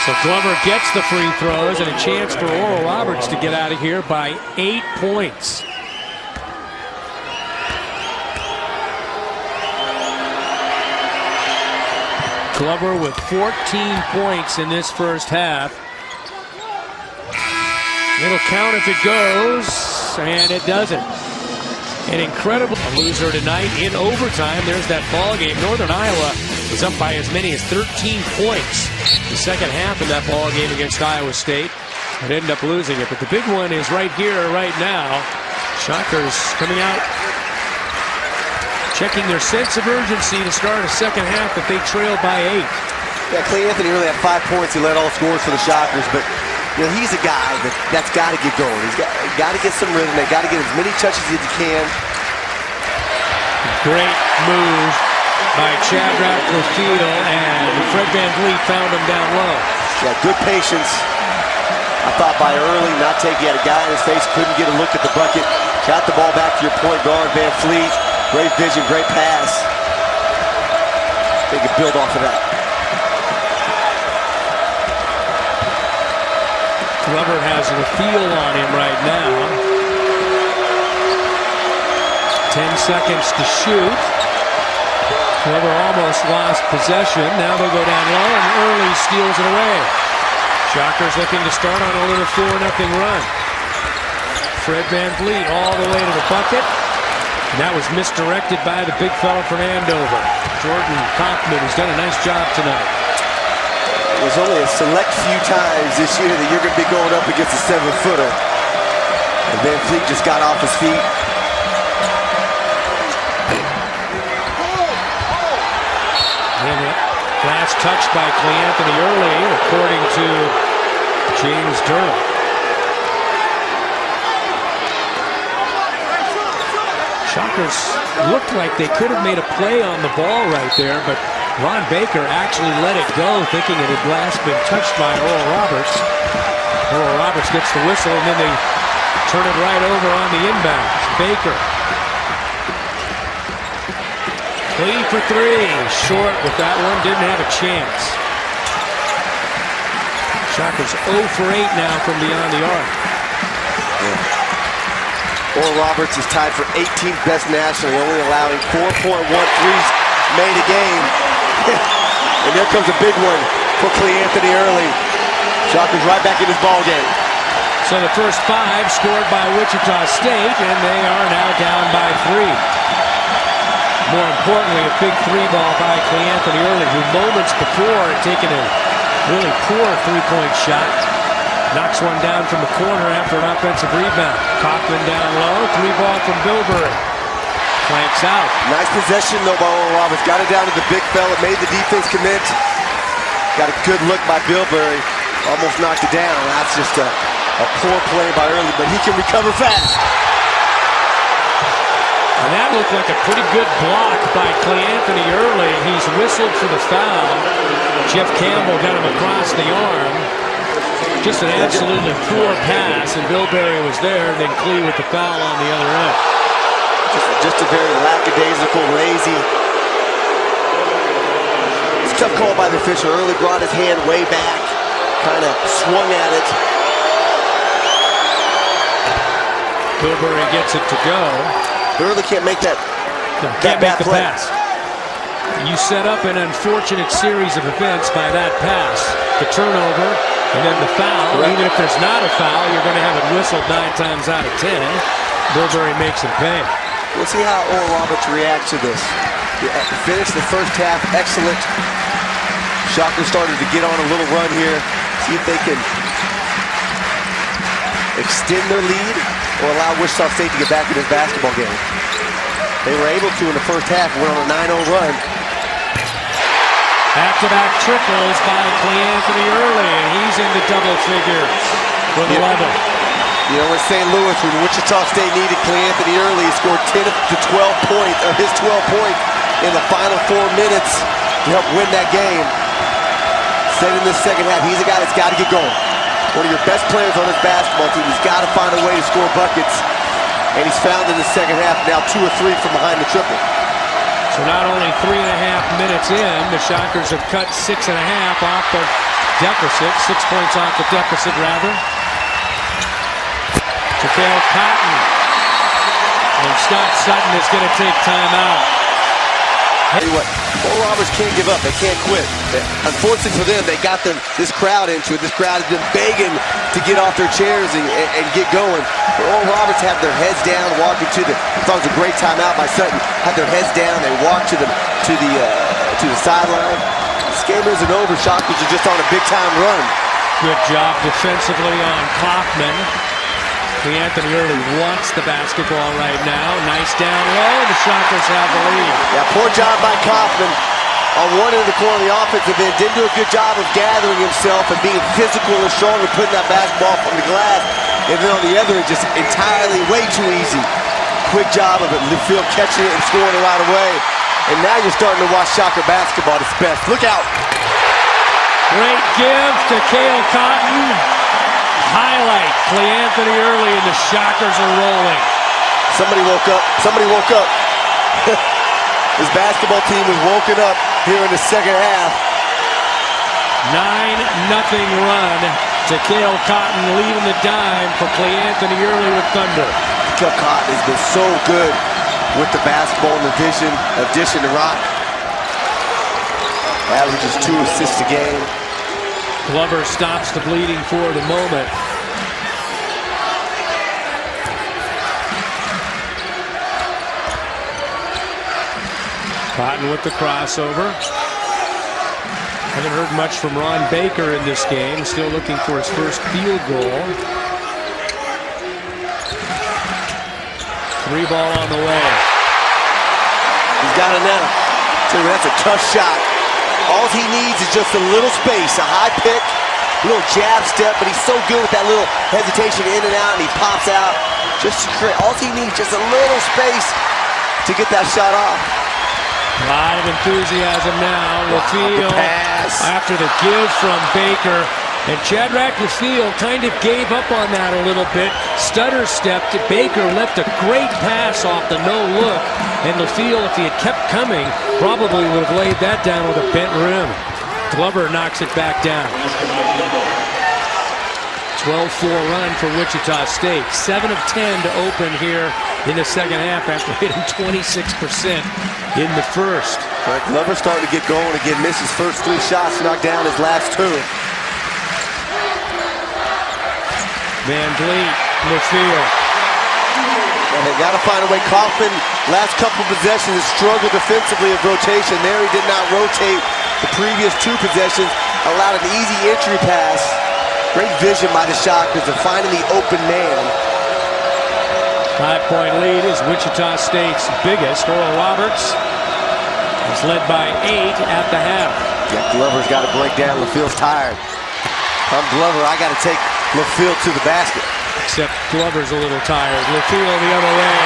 So Glover gets the free throws and a chance for Oral Roberts to get out of here by 8 points. Glover with 14 points in this first half. It'll count if it goes, and it doesn't. An incredible loser tonight in overtime. There's that ball game. Northern Iowa was up by as many as 13 points the second half of that ball game against Iowa State, and ended up losing it. But the big one is right here, right now. Shockers coming out, checking their sense of urgency to start a second half that they trailed by 8. Yeah, Clay Anthony really had 5 points. He led all scores for the Shockers, but you know, he's a guy that's got to get going. He's got to get some rhythm. They got to get as many touches as he can. Great move by Shadrach Lafidal, and Fred VanVleet found him down low. Yeah, good patience. I thought by early, not taking, he had a guy in his face, couldn't get a look at the bucket. Got the ball back to your point guard, VanVleet. Great vision, great pass. They can build off of that. Glover has the feel on him right now. 10 seconds to shoot. Glover almost lost possession. Now they'll go down low, and early steals it away. Shockers looking to start on a little 4-0 run. Fred VanVleet all the way to the bucket. And that was misdirected by the big fella from Andover, Jordan Kaufman, who's done a nice job tonight. There's only a select few times this year that you're going to be going up against a 7-footer. And VanVleet just got off his feet. And last touch by Clay Anthony early, according to James Durham. Shockers looked like they could have made a play on the ball right there, but Ron Baker actually let it go, thinking it had last been touched by Oral Roberts. Oral Roberts gets the whistle, and then they turn it right over on the inbound. Baker. Clean for 3. Short with that one. Didn't have a chance. Shockers 0 for 8 now from beyond the arc. Oral Roberts is tied for 18th best nationally, only allowing 4.1 threes made a game. And there comes a big one for Clay Anthony early. Shockers right back in his ball game. So the first 5 scored by Wichita State, and they are now down by 3. More importantly, a big 3 ball by Clay Anthony early, who moments before had taken a really poor 3-point shot. Knocks one down from the corner after an offensive rebound. Kaufman down low, 3 ball from Bilberry. Flanks out. Nice possession though by Oral Roberts. Got it down to the big fella, made the defense commit. Got a good look by Bilberry. Almost knocked it down. That's just a poor play by Early, but he can recover fast. And that looked like a pretty good block by Clay Anthony early. He's whistled for the foul. Jeff Campbell got him across the arm. Just an absolutely poor pass, and Bilberry was there, and then Clay with the foul on the other end. Just a very lackadaisical, lazy. It's a tough call by the official. Early brought his hand way back, kind of swung at it. Bilberry gets it to go. Early can't make that bad play. Pass. You set up an unfortunate series of events by that pass. The turnover, and then the foul. Right. Even if there's not a foul, you're going to have it whistled 9 times out of 10. Bilberry makes him pay. We'll see how Oral Roberts reacts to this. Yeah, finished the first half excellent. Shockers started to get on a little run here. See if they can extend their lead or allow Wichita State to get back in this basketball game. They were able to in the first half, went on a 9-0 run. Back-to-back triples by Anthony Early, and he's into double figures with 11. You know, in St. Louis, when Wichita State needed Anthony Early, he scored 10 to 12 points, or his 12 points in the final 4 minutes to help win that game. Said in this second half, he's a guy that's got to get going. One of your best players on this basketball team. He's got to find a way to score buckets. And he's found in the second half now 2 or 3 from behind the triple. So not only 3.5 minutes in, the Shockers have cut 6.5 off the deficit, 6 points off the deficit rather. Takeo Cotton. And Scott Sutton is going to take time out. Tell you what, Oral Roberts can't give up. They can't quit. Unfortunately for them, they got this crowd into it. This crowd has been begging to get off their chairs and get going. But Oral Roberts have their heads down, walking to the. I thought it was a great timeout by Sutton. Had their heads down. They walked to the sideline. This game isn't over. Shockers are just on a big time run. Good job defensively on Kaufman. Anthony Early wants the basketball right now. Nice down low. The Shockers have the lead. Yeah, poor job by Kaufman on one end of the court on the offensive end. Didn't do a good job of gathering himself and being physical and strong and putting that basketball from the glass. And then on the other end, just entirely way too easy. Quick job of it. LeField catching it and scoring it right away. And now you're starting to watch Shocker basketball at its best. Look out. Great give to Cale Cotton. Highlight, Anthony Early, and the Shockers are rolling. Somebody woke up. Somebody woke up. This basketball team was woken up here in the second half. 9-0 run to Cale Cotton, leading the dime for Anthony Early with Thunder. Cale Cotton has been so good with the basketball in the addition to Rock. Averages 2 assists a game. Glover stops the bleeding for the moment. Cotton with the crossover. Haven't heard much from Ron Baker in this game. Still looking for his first field goal. 3 ball on the way. He's got it now. So that's a tough shot. All he needs is just a little space, a high pick, a little jab step, but he's so good with that little hesitation in and out, and he pops out. Just to create, all he needs just a little space to get that shot off. A lot of enthusiasm now. LeField after the give from Baker. And Shadrach LeField kind of gave up on that a little bit. Stutter stepped. Baker left a great pass off the no look. And LeField, if he had kept coming, probably would have laid that down with a bent rim. Glover knocks it back down. 12-4 run for Wichita State. 7 of 10 to open here in the second half after hitting 26% in the first. Right, Glover starting to get going again. Missed his first 3 shots, knocked down his last 2. Van Vliet, LeField. They got to find a way. Kaufman, last couple possessions, has struggled defensively of rotation. There he did not rotate the previous 2 possessions. Allowed an easy entry pass. Great vision by the Shockers of finding the open man. 5-point lead is Wichita State's biggest. Oral Roberts is led by 8 at the half. Yeah, Glover's got to break down. LeField's tired. I'm Glover. I got to take LeField to the basket. Except Glover's a little tired. LeField the other way.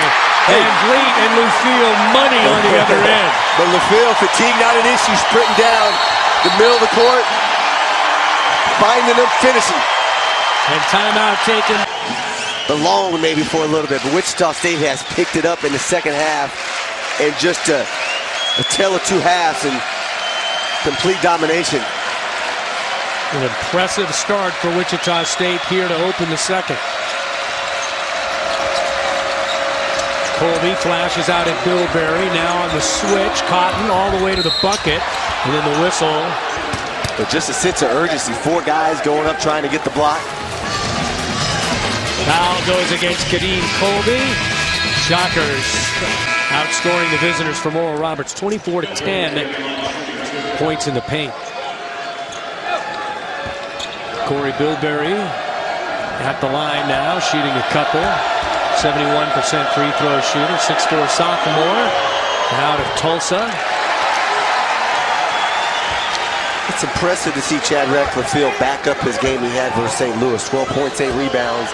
Van Vliet and LeField money on the other end. But LeField, fatigue not an issue, sprinting down the middle of the court, finding them, finishing. And timeout taken. The long one maybe for a little bit, but Wichita State has picked it up in the second half, and just a tale of 2 halves and complete domination. An impressive start for Wichita State here to open the second. Colby flashes out at Bilberry. Now on the switch. Cotton all the way to the bucket. And then the whistle. But just a sense of urgency. 4 guys going up trying to get the block. Foul goes against Kadeem Colby. Shockers outscoring the visitors from Oral Roberts 24-10. Points in the paint. Corey Bilberry at the line now, shooting a couple. 71% free throw shooter, 6'4" sophomore out of Tulsa. It's impressive to see Chad Radcliffe back up his game he had versus St. Louis. 12 points, 8 rebounds.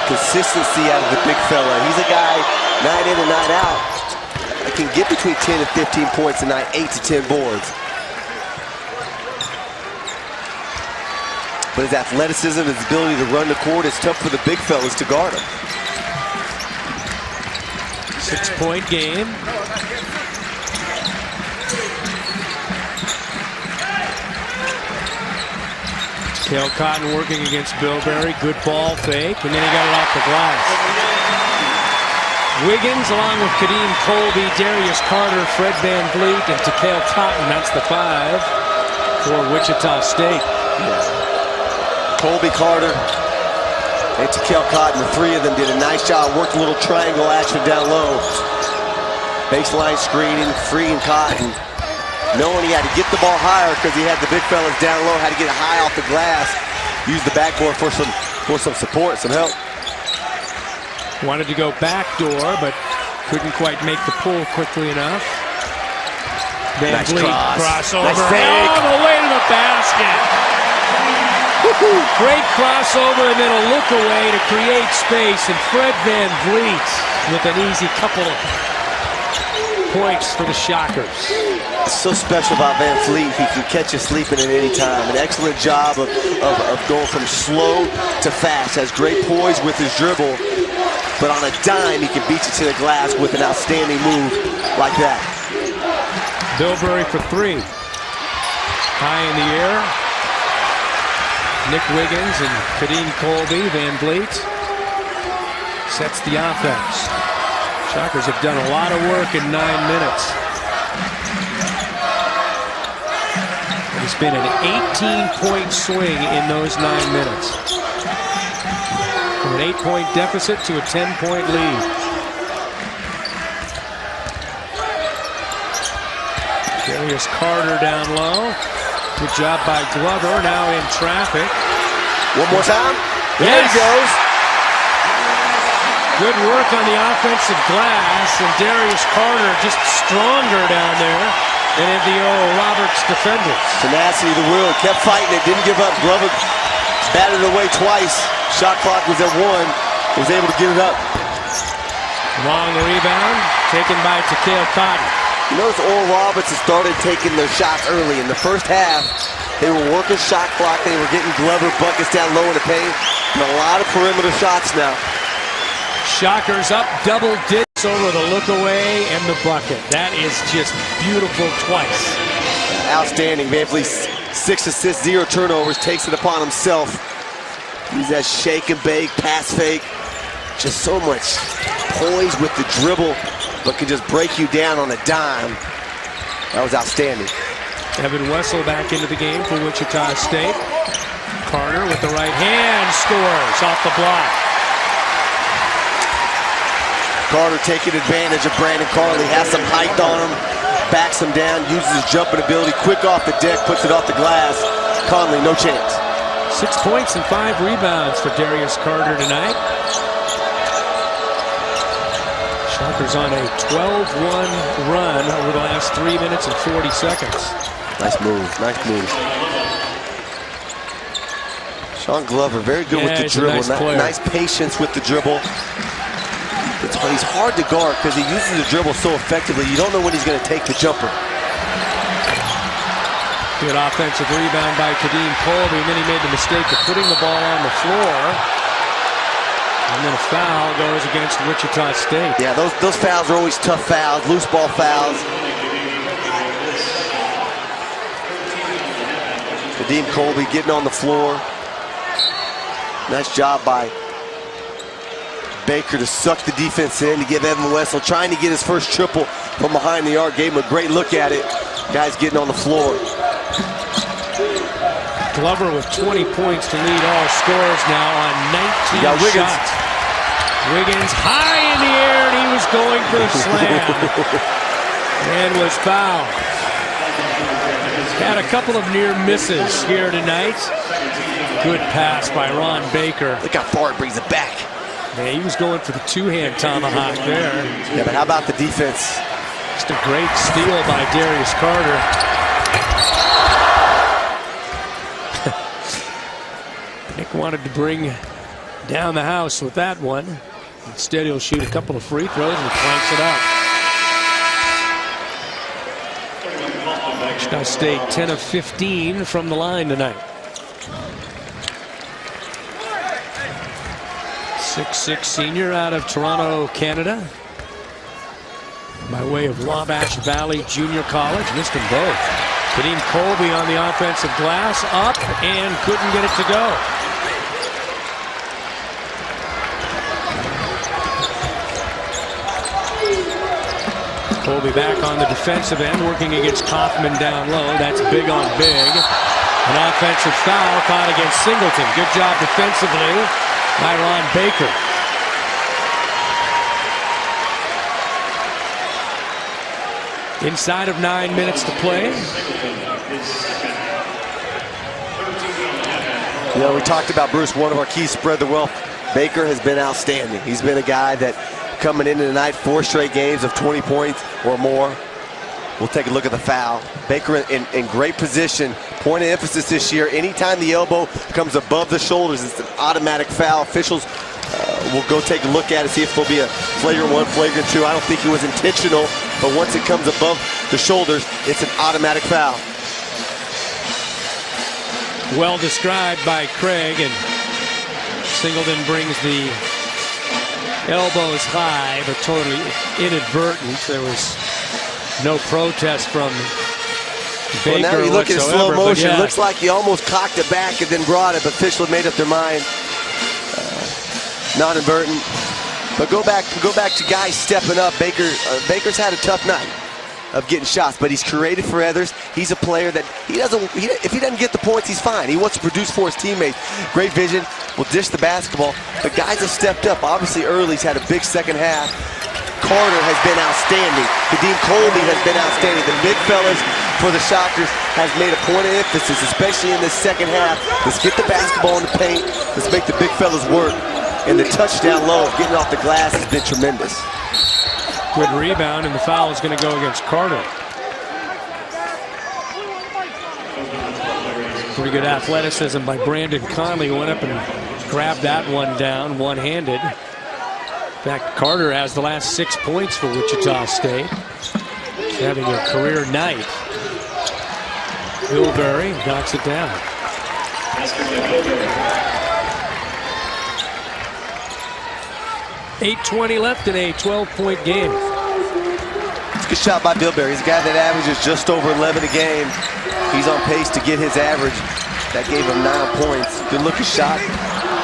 Consistency out of the big fella. He's a guy night in and night out that can get between 10 and 15 points a night, 8 to 10 boards. But his athleticism, his ability to run the court, it's tough for the big fellas to guard him. 6-point game. Cale Cotton working against Bilberry. Good ball fake, and then he got it off the glass. Wiggins along with Kadeem Colby, Darius Carter, Fred Van Vliet, and Cale Cotton. That's the 5 for Wichita State. Colby, Carter, and Cale Cotton, the 3 of them did a nice job. Worked a little triangle action down low. Baseline screening, freeing Cotton. Knowing he had to get the ball higher because he had the big fellas down low, had to get it high off the glass. Use the backboard for some support, some help. Wanted to go backdoor, but couldn't quite make the pull quickly enough. Van Nice Vliet crossover. Nice fake. All the way to the basket. Great crossover and then a look away to create space. And Fred Van Vliet with an easy couple of points for the Shockers. It's so special about Van Vliet. He can catch you sleeping at any time. An excellent job of going from slow to fast. Has great poise with his dribble. But on a dime, he can beat you to the glass with an outstanding move like that. Bilberry for 3. High in the air. Nick Wiggins and Kadeem Colby. Van Vliet sets the offense. Shockers have done a lot of work in 9 minutes. It's been an 18-point swing in those 9 minutes. From an 8-point deficit to a 10-point lead. Darius Carter down low. Good job by Glover, now in traffic. One more time. There Yes. he goes. Good work on the offensive glass, and Darius Carter just stronger down there than the Oral Roberts defenders. Tenacity of the will, kept fighting it, didn't give up. Glover batted it away twice. Shot clock was at 1, was able to get it up. Long rebound, taken by Cale Cotton. You notice Oral Roberts has started taking their shots early. In the first half, they were working shot clock. They were getting Glover buckets down low in the paint. And a lot of perimeter shots now. Shockers up double digits over the look away and the bucket. That is just beautiful twice. Outstanding. Van Vliet, 6 assists, 0 turnovers, takes it upon himself. He's that shake and bake, pass fake. Just so much poise with the dribble, but can just break you down on a dime. That was outstanding. Evan Wessel back into the game for Wichita State. Carter with the right hand scores off the block. Carter taking advantage of Brandon Carley, has some height on him, backs him down, uses his jumping ability, quick off the deck, puts it off the glass. Conley, no chance. 6 points and 5 rebounds for Darius Carter tonight. Shockers on a 12-1 run over the last 3 minutes and 40 seconds. Nice move, nice move. Sean Glover, very good with the dribble. Nice patience with the dribble. He's hard to guard because he uses the dribble so effectively. You don't know when he's going to take the jumper. Good offensive rebound by Kadeem Colby, and then he made the mistake of putting the ball on the floor. And then a foul goes against Wichita State. Yeah, those fouls are always tough fouls, loose ball fouls. Kadeem Colby getting on the floor. Nice job by Baker to suck the defense in, to give Evan Wessel, trying to get his first triple from behind the arc. Gave him a great look at it. Guys getting on the floor. Glover with 20 points to lead all scores now on 19 shots. Wiggins high in the air, and he was going for the slam and was fouled. Had a couple of near misses here tonight. Good pass by Ron Baker. Look how far it brings it back. Yeah, he was going for the two-hand tomahawk there. Yeah, but how about the defense? Just a great steal by Darius Carter. Nick wanted to bring down the house with that one. Instead, he'll shoot a couple of free throws and clanks it up. Wichita State 10 of 15 from the line tonight. 6'6" senior out of Toronto, Canada, by way of Wabash Valley Junior College. Missed them both. Kadeem Colby on the offensive glass, up and couldn't get it to go. Colby back on the defensive end, working against Kaufman down low. That's big on big. An offensive foul caught against Singleton. Good job defensively by Ron Baker. Inside of 9 minutes to play. You know, we talked about Bruce, one of our keys, spread the wealth. Baker has been outstanding. He's been a guy that coming into tonight, 4 straight games of 20 points or more. We'll take a look at the foul. Baker in great position. Point of emphasis this year, anytime the elbow comes above the shoulders, it's an automatic foul. Officials will go take a look at it, see if there'll be a flagrant 1, flagrant 2. I don't think it was intentional, but once it comes above the shoulders, it's an automatic foul. Well described by Craig, and Singleton brings the elbows high, but totally inadvertent. There was no protest from Baker. Well, now you look at slow motion. Yeah. Looks like he almost cocked it back and then brought it, but officials made up their mind. Not inadvertent. But go back to guys stepping up. Baker's had a tough night of getting shots, but he's created for others. He's a player that if he doesn't get the points, he's fine. He wants to produce for his teammates. Great vision, will dish the basketball. But guys have stepped up. Obviously, early, he's had a big second half. Carter has been outstanding. Kadeem Colby has been outstanding. The big fellas for the Shockers has made a point of emphasis, especially in this second half. Let's get the basketball in the paint. Let's make the big fellas work. And the touchdown low of getting off the glass has been tremendous. Good rebound, and the foul is going to go against Carter. Pretty good athleticism by Brandon Conley, who went up and grabbed that one down one-handed. In fact, Carter has the last 6 points for Wichita State. He's having a career night. Bilberry knocks it down. 8:20 left in a 12-point game. It's a good shot by Bilberry. He's a guy that averages just over 11 a game. He's on pace to get his average. That gave him 9 points. Good looking shot.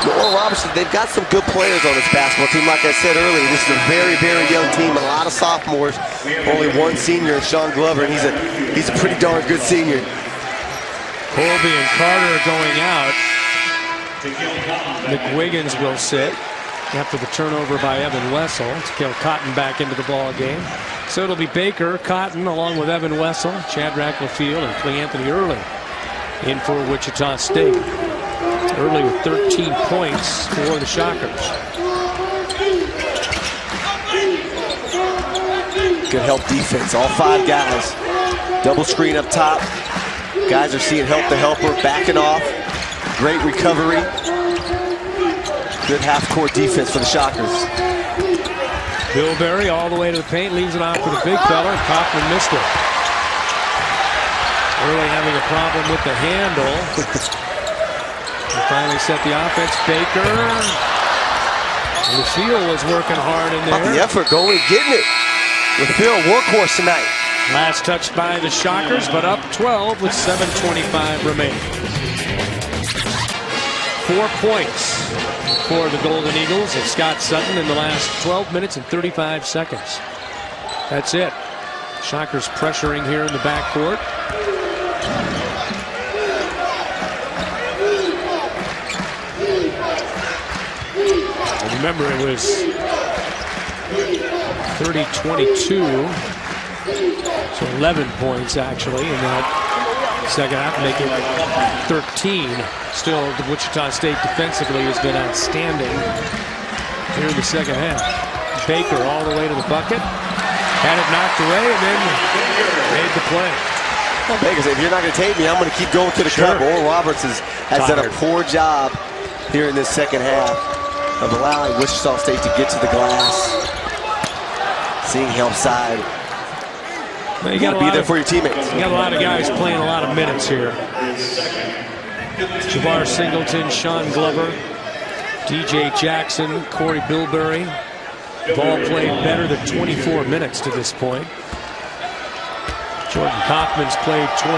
Noel Robertson, they've got some good players on this basketball team. Like I said earlier, this is a very, very young team. A lot of sophomores. Only one senior, Sean Glover, and he's a pretty darn good senior. Colby and Carter are going out. McWiggins will sit after the turnover by Evan Wessel to kill Cotton back into the ball game. So it'll be Baker, Cotton, along with Evan Wessel, Shadrack LaField, and Clay Anthony Early in for Wichita State. Early with 13 points for the Shockers. Good help defense, all 5 guys. Double screen up top. Guys are seeing help the helper, backing off. Great recovery. Good half-court defense for the Shockers. Bilberry all the way to the paint, leaves it off for the big fella, and Kaufman missed it. Early having a problem with the handle. He finally set the offense. Baker. LaField was working hard in there. The effort going, getting it. LaField, workhorse tonight. Last touch by the Shockers, but up 12 with 7:25 remaining. 4 points for the Golden Eagles of Scott Sutton in the last 12 minutes and 35 seconds. That's it. Shockers pressuring here in the backcourt. Remember, it was 30-22. So 11 points actually in that second half, make it 13. Still, the Wichita State defensively has been outstanding here in the second half. Baker all the way to the bucket. Had it knocked away and then made the play. Well, Baker said, if you're not going to take me, I'm going to keep going to the cup. Oral Roberts has done a poor job here in this second half of allowing Wichita State to get to the glass. Seeing help side. Well, you got to be there for your teammates. You got a lot of guys playing a lot of minutes here. Jabbar Singleton, Sean Glover, DJ Jackson, Corey Bilberry. Ball played better than 24 minutes to this point. Jordan Kaufman's played 21.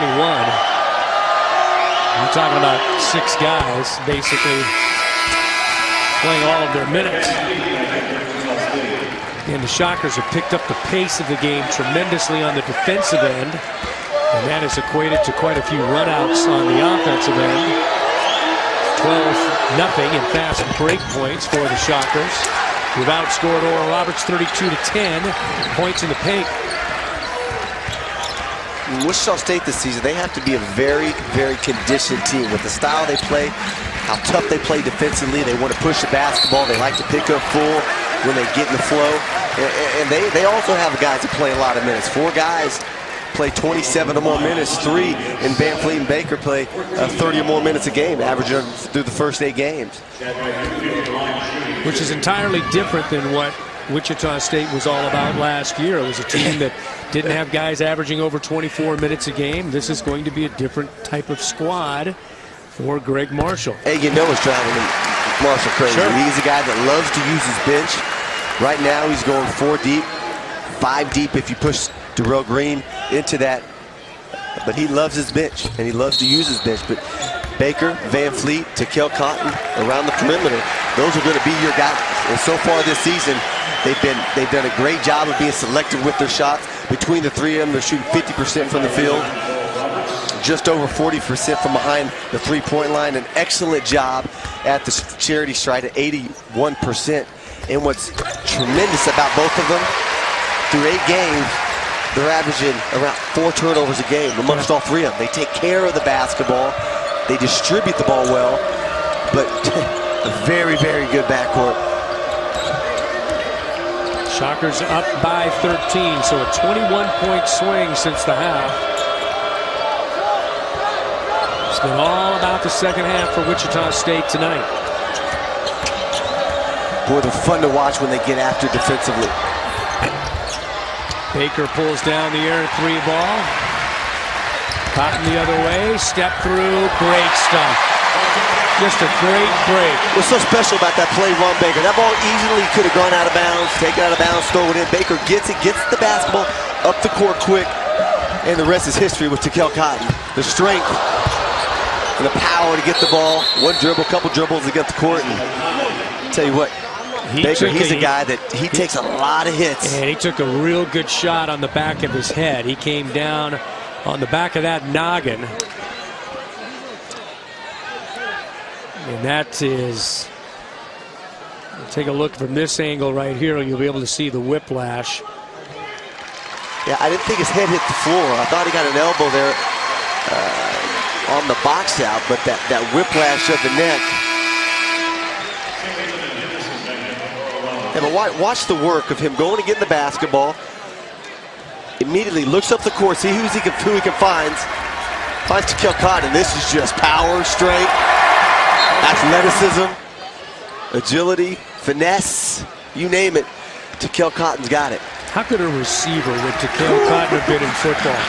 We're talking about 6 guys basically playing all of their minutes. And the Shockers have picked up the pace of the game tremendously on the defensive end. And that has equated to quite a few runouts on the offensive end. 12-0 in fast break points for the Shockers. We've outscored Oral Roberts 32-10. Points in the paint. Wichita State this season, they have to be a very, very conditioned team with the style they play, how tough they play defensively. They want to push the basketball. They like to pick up full when they get in the flow. And they also have guys that play a lot of minutes. 4 guys play 27 or more minutes. 3 in Van Fleet and Baker play 30 or more minutes a game, averaging through the first 8 games. Which is entirely different than what Wichita State was all about last year. It was a team that didn't have guys averaging over 24 minutes a game. This is going to be a different type of squad for Greg Marshall. Hey, you know it's driving Marshall crazy. Sure. He's a guy that loves to use his bench. Right now he's going 4 deep, 5 deep if you push Darrell Green into that. But he loves his bench, and he loves to use his bench. But Baker, Van Fleet, Takel Cotton around the perimeter, those are going to be your guys. And so far this season, they've done a great job of being selective with their shots. Between the 3 of them, they're shooting 50% from the field, just over 40% from behind the three-point line. An excellent job at the charity stripe at 81%. And what's tremendous about both of them, through 8 games, they're averaging around 4 turnovers a game amongst all 3 of them. They take care of the basketball. They distribute the ball well, but a very, very good backcourt. Shockers up by 13, so a 21-point swing since the half. It's been all about the second half for Wichita State tonight. Boy, they're fun to watch when they get after defensively. Baker pulls down the air 3 ball. Cotton the other way, step through, great stuff. Just a great break. What's so special about that play, Ron Baker? That ball easily could have gone out of bounds, taken out of bounds, throw it in. Baker gets it, gets the basketball up the court quick, and the rest is history with Takel Cotton. The strength and the power to get the ball. 1 dribble, couple dribbles to get the court. And I'll tell you what, Baker, he's a guy that he takes a lot of hits. And he took a real good shot on the back of his head. He came down on the back of that noggin. And that is, take a look from this angle right here. You'll be able to see the whiplash. Yeah, I didn't think his head hit the floor. I thought he got an elbow there on the box out, but that whiplash of the neck. Yeah, but watch the work of him going to get in the basketball. Immediately looks up the court, see who he can find. Finds Takel Cotton. This is just power, strength, athleticism, agility, finesse, you name it. Takel Cotton's got it. How could a receiver with Takel Cotton have been in football?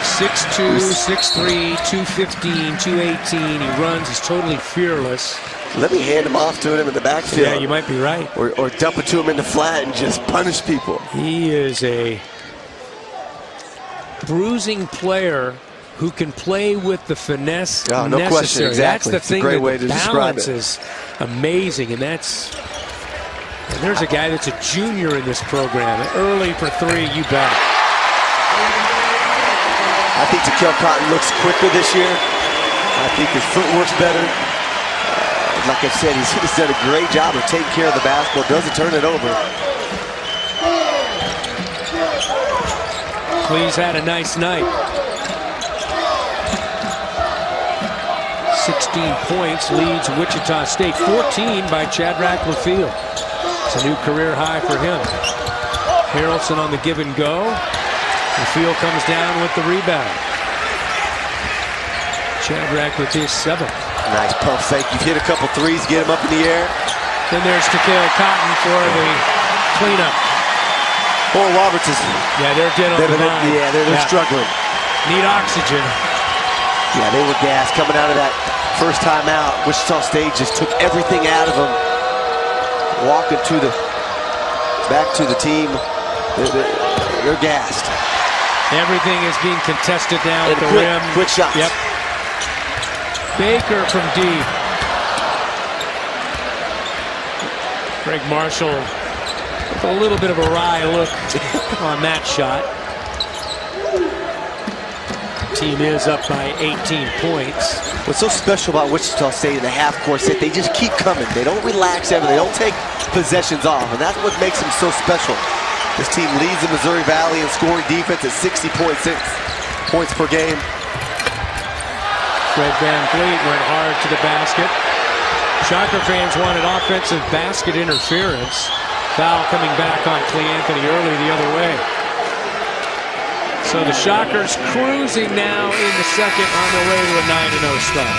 6'2", 6'3", 215, 218. He runs, he's totally fearless. Let me hand him off to him in the backfield. Yeah, you might be right. Or dump it to him in the flat and just punish people. He is a bruising player who can play with the finesse no necessary. Question, exactly. That's the thing. It's a great way the to balance describe it. is amazing, and there's a guy that's a junior in this program. Early for 3, you bet. I think Takel Cotton looks quicker this year. I think his footwork's better. Like I said, he's done a great job of taking care of the basketball. Doesn't turn it over. Lee's had a nice night. 16 points, leads Wichita State. 14 by Shadrach LaFille. It's a new career high for him. Harrelson on the give and go. LaFille comes down with the rebound. Shadrach with his 7th. Nice pump fake. You've hit a couple threes, get him up in the air. Then there's Takeo Cotton for the cleanup. Oral Roberts is... Yeah, they're dead on the line. Yeah, they're struggling. Need oxygen. Yeah, they were gassed coming out of that first time out. Wichita State just took everything out of them. Walking back to the team. They're gassed. Everything is being contested now at the rim. Quick shots. Yep. Baker from deep. Greg Marshall with a little bit of a wry look on that shot. Team is up by 18 points. What's so special about Wichita State in the half-court set, they just keep coming. They don't relax ever. They don't take possessions off, and that's what makes them so special. This team leads the Missouri Valley in scoring defense at 60.6 points per game. Fred Van Vliet went hard to the basket. Shocker fans wanted offensive basket interference. Foul coming back on Cleanthony early the other way. So the Shockers cruising now in the second on their way to a 9-0 start.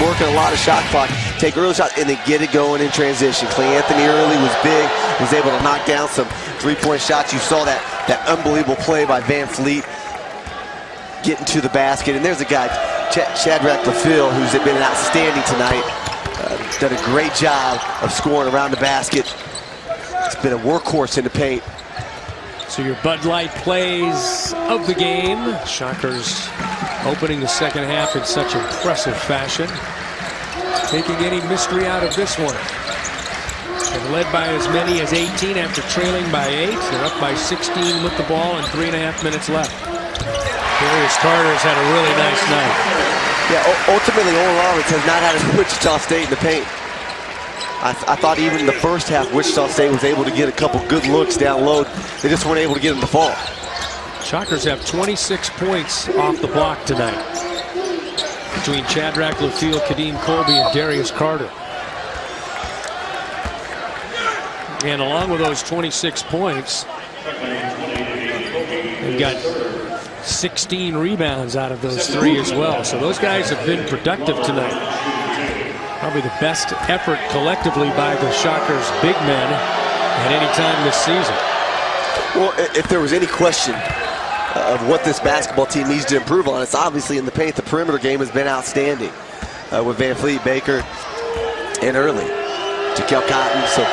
Working a lot of shot clock. Take early shots and then get it going in transition. Cleanthony early was big. Was able to knock down some three-point shots. You saw that unbelievable play by Van Fleet getting to the basket. And there's a guy, Shadrach LaFille, who's been outstanding tonight. Done a great job of scoring around the basket. It's been a workhorse in the paint. So your Bud Light plays of the game. Shockers opening the second half in such impressive fashion. Taking any mystery out of this one. They're led by as many as 18 after trailing by 8. They're up by 16 with the ball and 3.5 minutes left. Darius Carter's had a really nice night. Yeah, ultimately Oral Roberts has not had a Wichita State in the paint. I thought even in the first half, Wichita State was able to get a couple good looks down low. They just weren't able to get them to fall. Shockers have 26 points off the block tonight between Shadrach LaFille, Kadeem Colby, and Darius Carter. And along with those 26 points, they've got 16 rebounds out of those 3 as well. So those guys have been productive tonight. Probably the best effort collectively by the Shockers big men at any time this season. Well, if there was any question of what this basketball team needs to improve on, it's obviously in the paint. The perimeter game has been outstanding with Van Fleet, Baker, and early. Takeo Cotton. So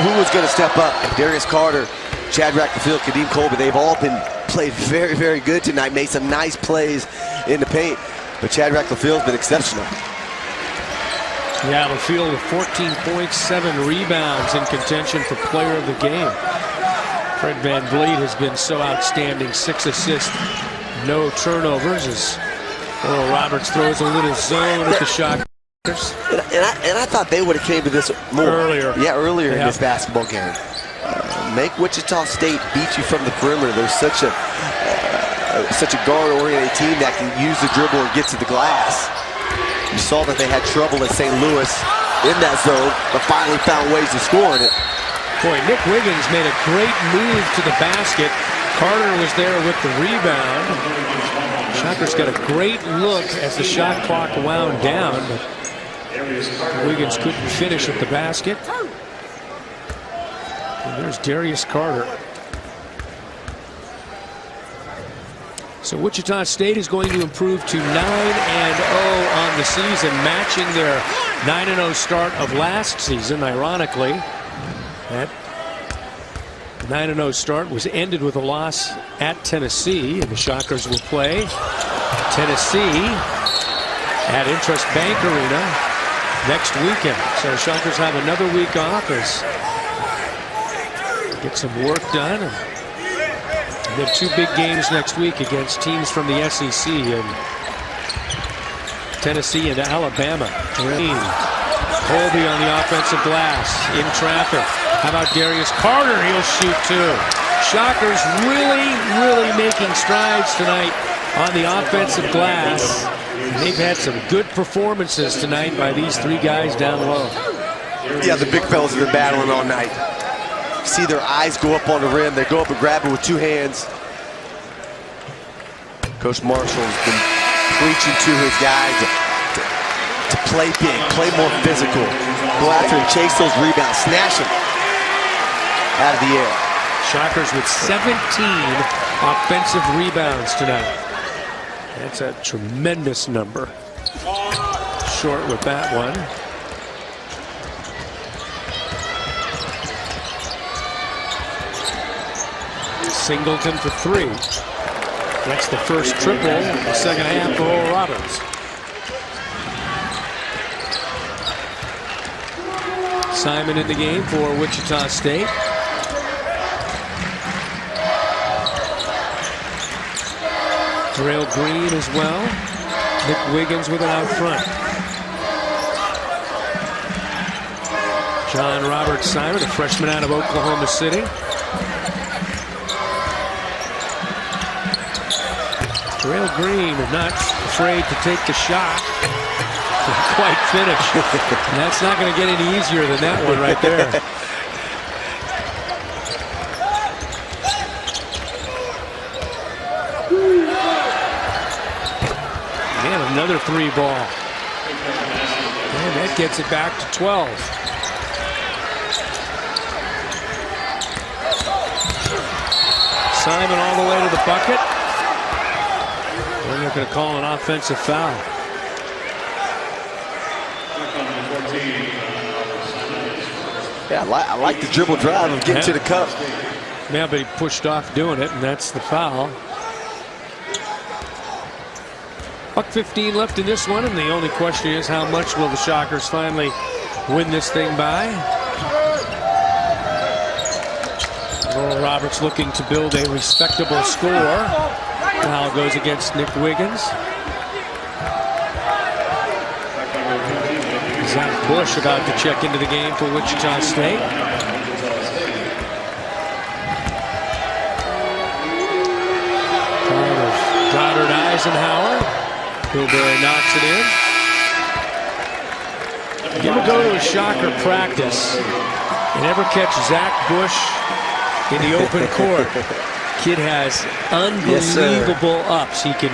who was going to step up? Darius Carter, Shadrach LaFille, Kadeem Colby, they've all played very, very good tonight, made some nice plays in the paint. But Shadrach LaFille's been exceptional. Yeah, LaFille with 14 points, 7 rebounds in contention for player of the game. Fred Van Vliet has been so outstanding. 6 assists, no turnovers as Oral Roberts throws a little zone at the Shockers. And I thought they would have came to this more. Earlier. Yeah, earlier in this basketball game. Make Wichita State beat you from the perimeter. There's such a guard-oriented team that can use the dribble and get to the glass. You saw that they had trouble at St. Louis in that zone, but finally found ways to score in it. Boy, Nick Wiggins made a great move to the basket. Carter was there with the rebound. Shockers got a great look as the shot clock wound down, but Wiggins couldn't finish at the basket. And there's Darius Carter. So Wichita State is going to improve to 9-0 on the season, matching their 9-0 start of last season. Ironically, that 9-0 start was ended with a loss at Tennessee, and the Shockers will play Tennessee at Intrust Bank Arena next weekend. So the Shockers have another week off as get some work done. They have 2 big games next week against teams from the SEC and Tennessee and Alabama. Colby on the offensive glass in traffic. How about Darius Carter? He'll shoot too. Shockers really making strides tonight on the offensive glass. They've had some good performances tonight by these three guys down low. Yeah, the big fellas have been battling all night. See their eyes go up on the rim. They go up and grab it with two hands. Coach Marshall's been preaching to his guys to play big, play more physical. Go after and chase those rebounds, snatch them out of the air. Shockers with 17 offensive rebounds tonight. That's a tremendous number. Short with that one. Singleton for three. That's the first triple in the second half for Oral Roberts. Simon in the game for Wichita State. Terrell Green as well. Nick Wiggins with it out front. John Robert Simon, a freshman out of Oklahoma City. Terrell Green not afraid to take the shot. Quite finish. And that's not going to get any easier than that one right there. And another three ball. And that gets it back to 12. Simon all the way to the bucket. And they're going to call an offensive foul. Yeah, I like the dribble drive of getting to the cup. Yeah, but he pushed off doing it, and that's the foul. Buck 15 left in this one, and the only question is how much will the Shockers finally win this thing by? Oral Roberts looking to build a respectable score. Foul goes against Nick Wiggins. Zach Bush about to check into the game for Wichita State. Goddard Eisenhower. Hilberry knocks it in. You ever go to a Shocker practice and ever catch Zach Bush in the open court? Kid has unbelievable ups. He can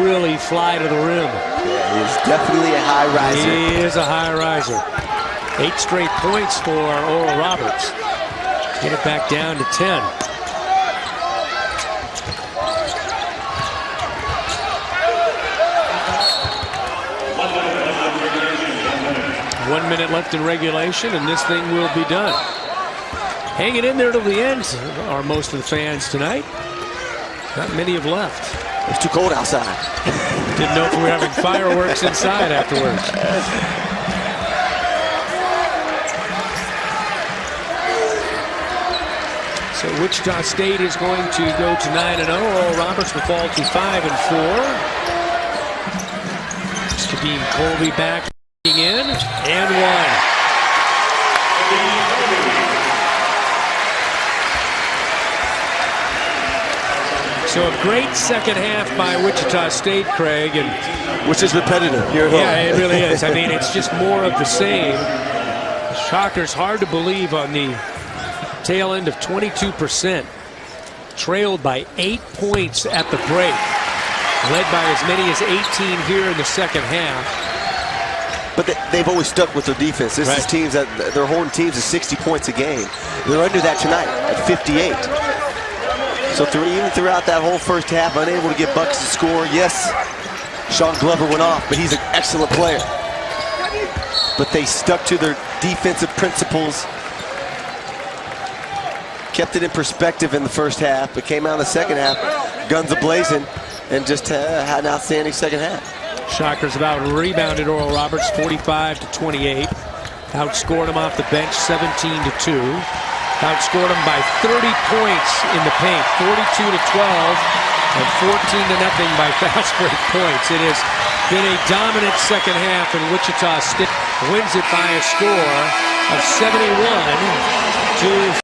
really fly to the rim. Yeah, he's definitely a high riser. He is a high riser. 8 straight points for Oral Roberts. Get it back down to 10. One minute left in regulation, and this thing will be done. Hanging in there till the end are most of the fans tonight. Not many have left. It's too cold outside. Didn't know if we were having fireworks inside afterwards. So Wichita State is going to go to 9-0. Oral Roberts will fall to 5-4. Kadeem Colby back in and one. So a great second half by Wichita State, Craig, and which is repetitive here at home. Yeah, it really is. I mean, it's just more of the same. Shockers hard to believe on the tail end of 22%. Trailed by 8 points at the break. Led by as many as 18 here in the second half. But they've always stuck with their defense. This is teams that they're holding teams to 60 points a game. They're under that tonight at 58. So even throughout that whole first half, unable to get Bucks to score. Yes, Sean Glover went off, but he's an excellent player. But they stuck to their defensive principles. Kept it in perspective in the first half, but came out in the second half, guns a-blazing, and just had an outstanding second half. Shockers about rebounded Oral Roberts 45-28. Outscored them off the bench 17-2. Outscored them by 30 points in the paint, 42-12 and 14-0 by fast break points. It is been a dominant second half, and Wichita State wins it by a score of 71 to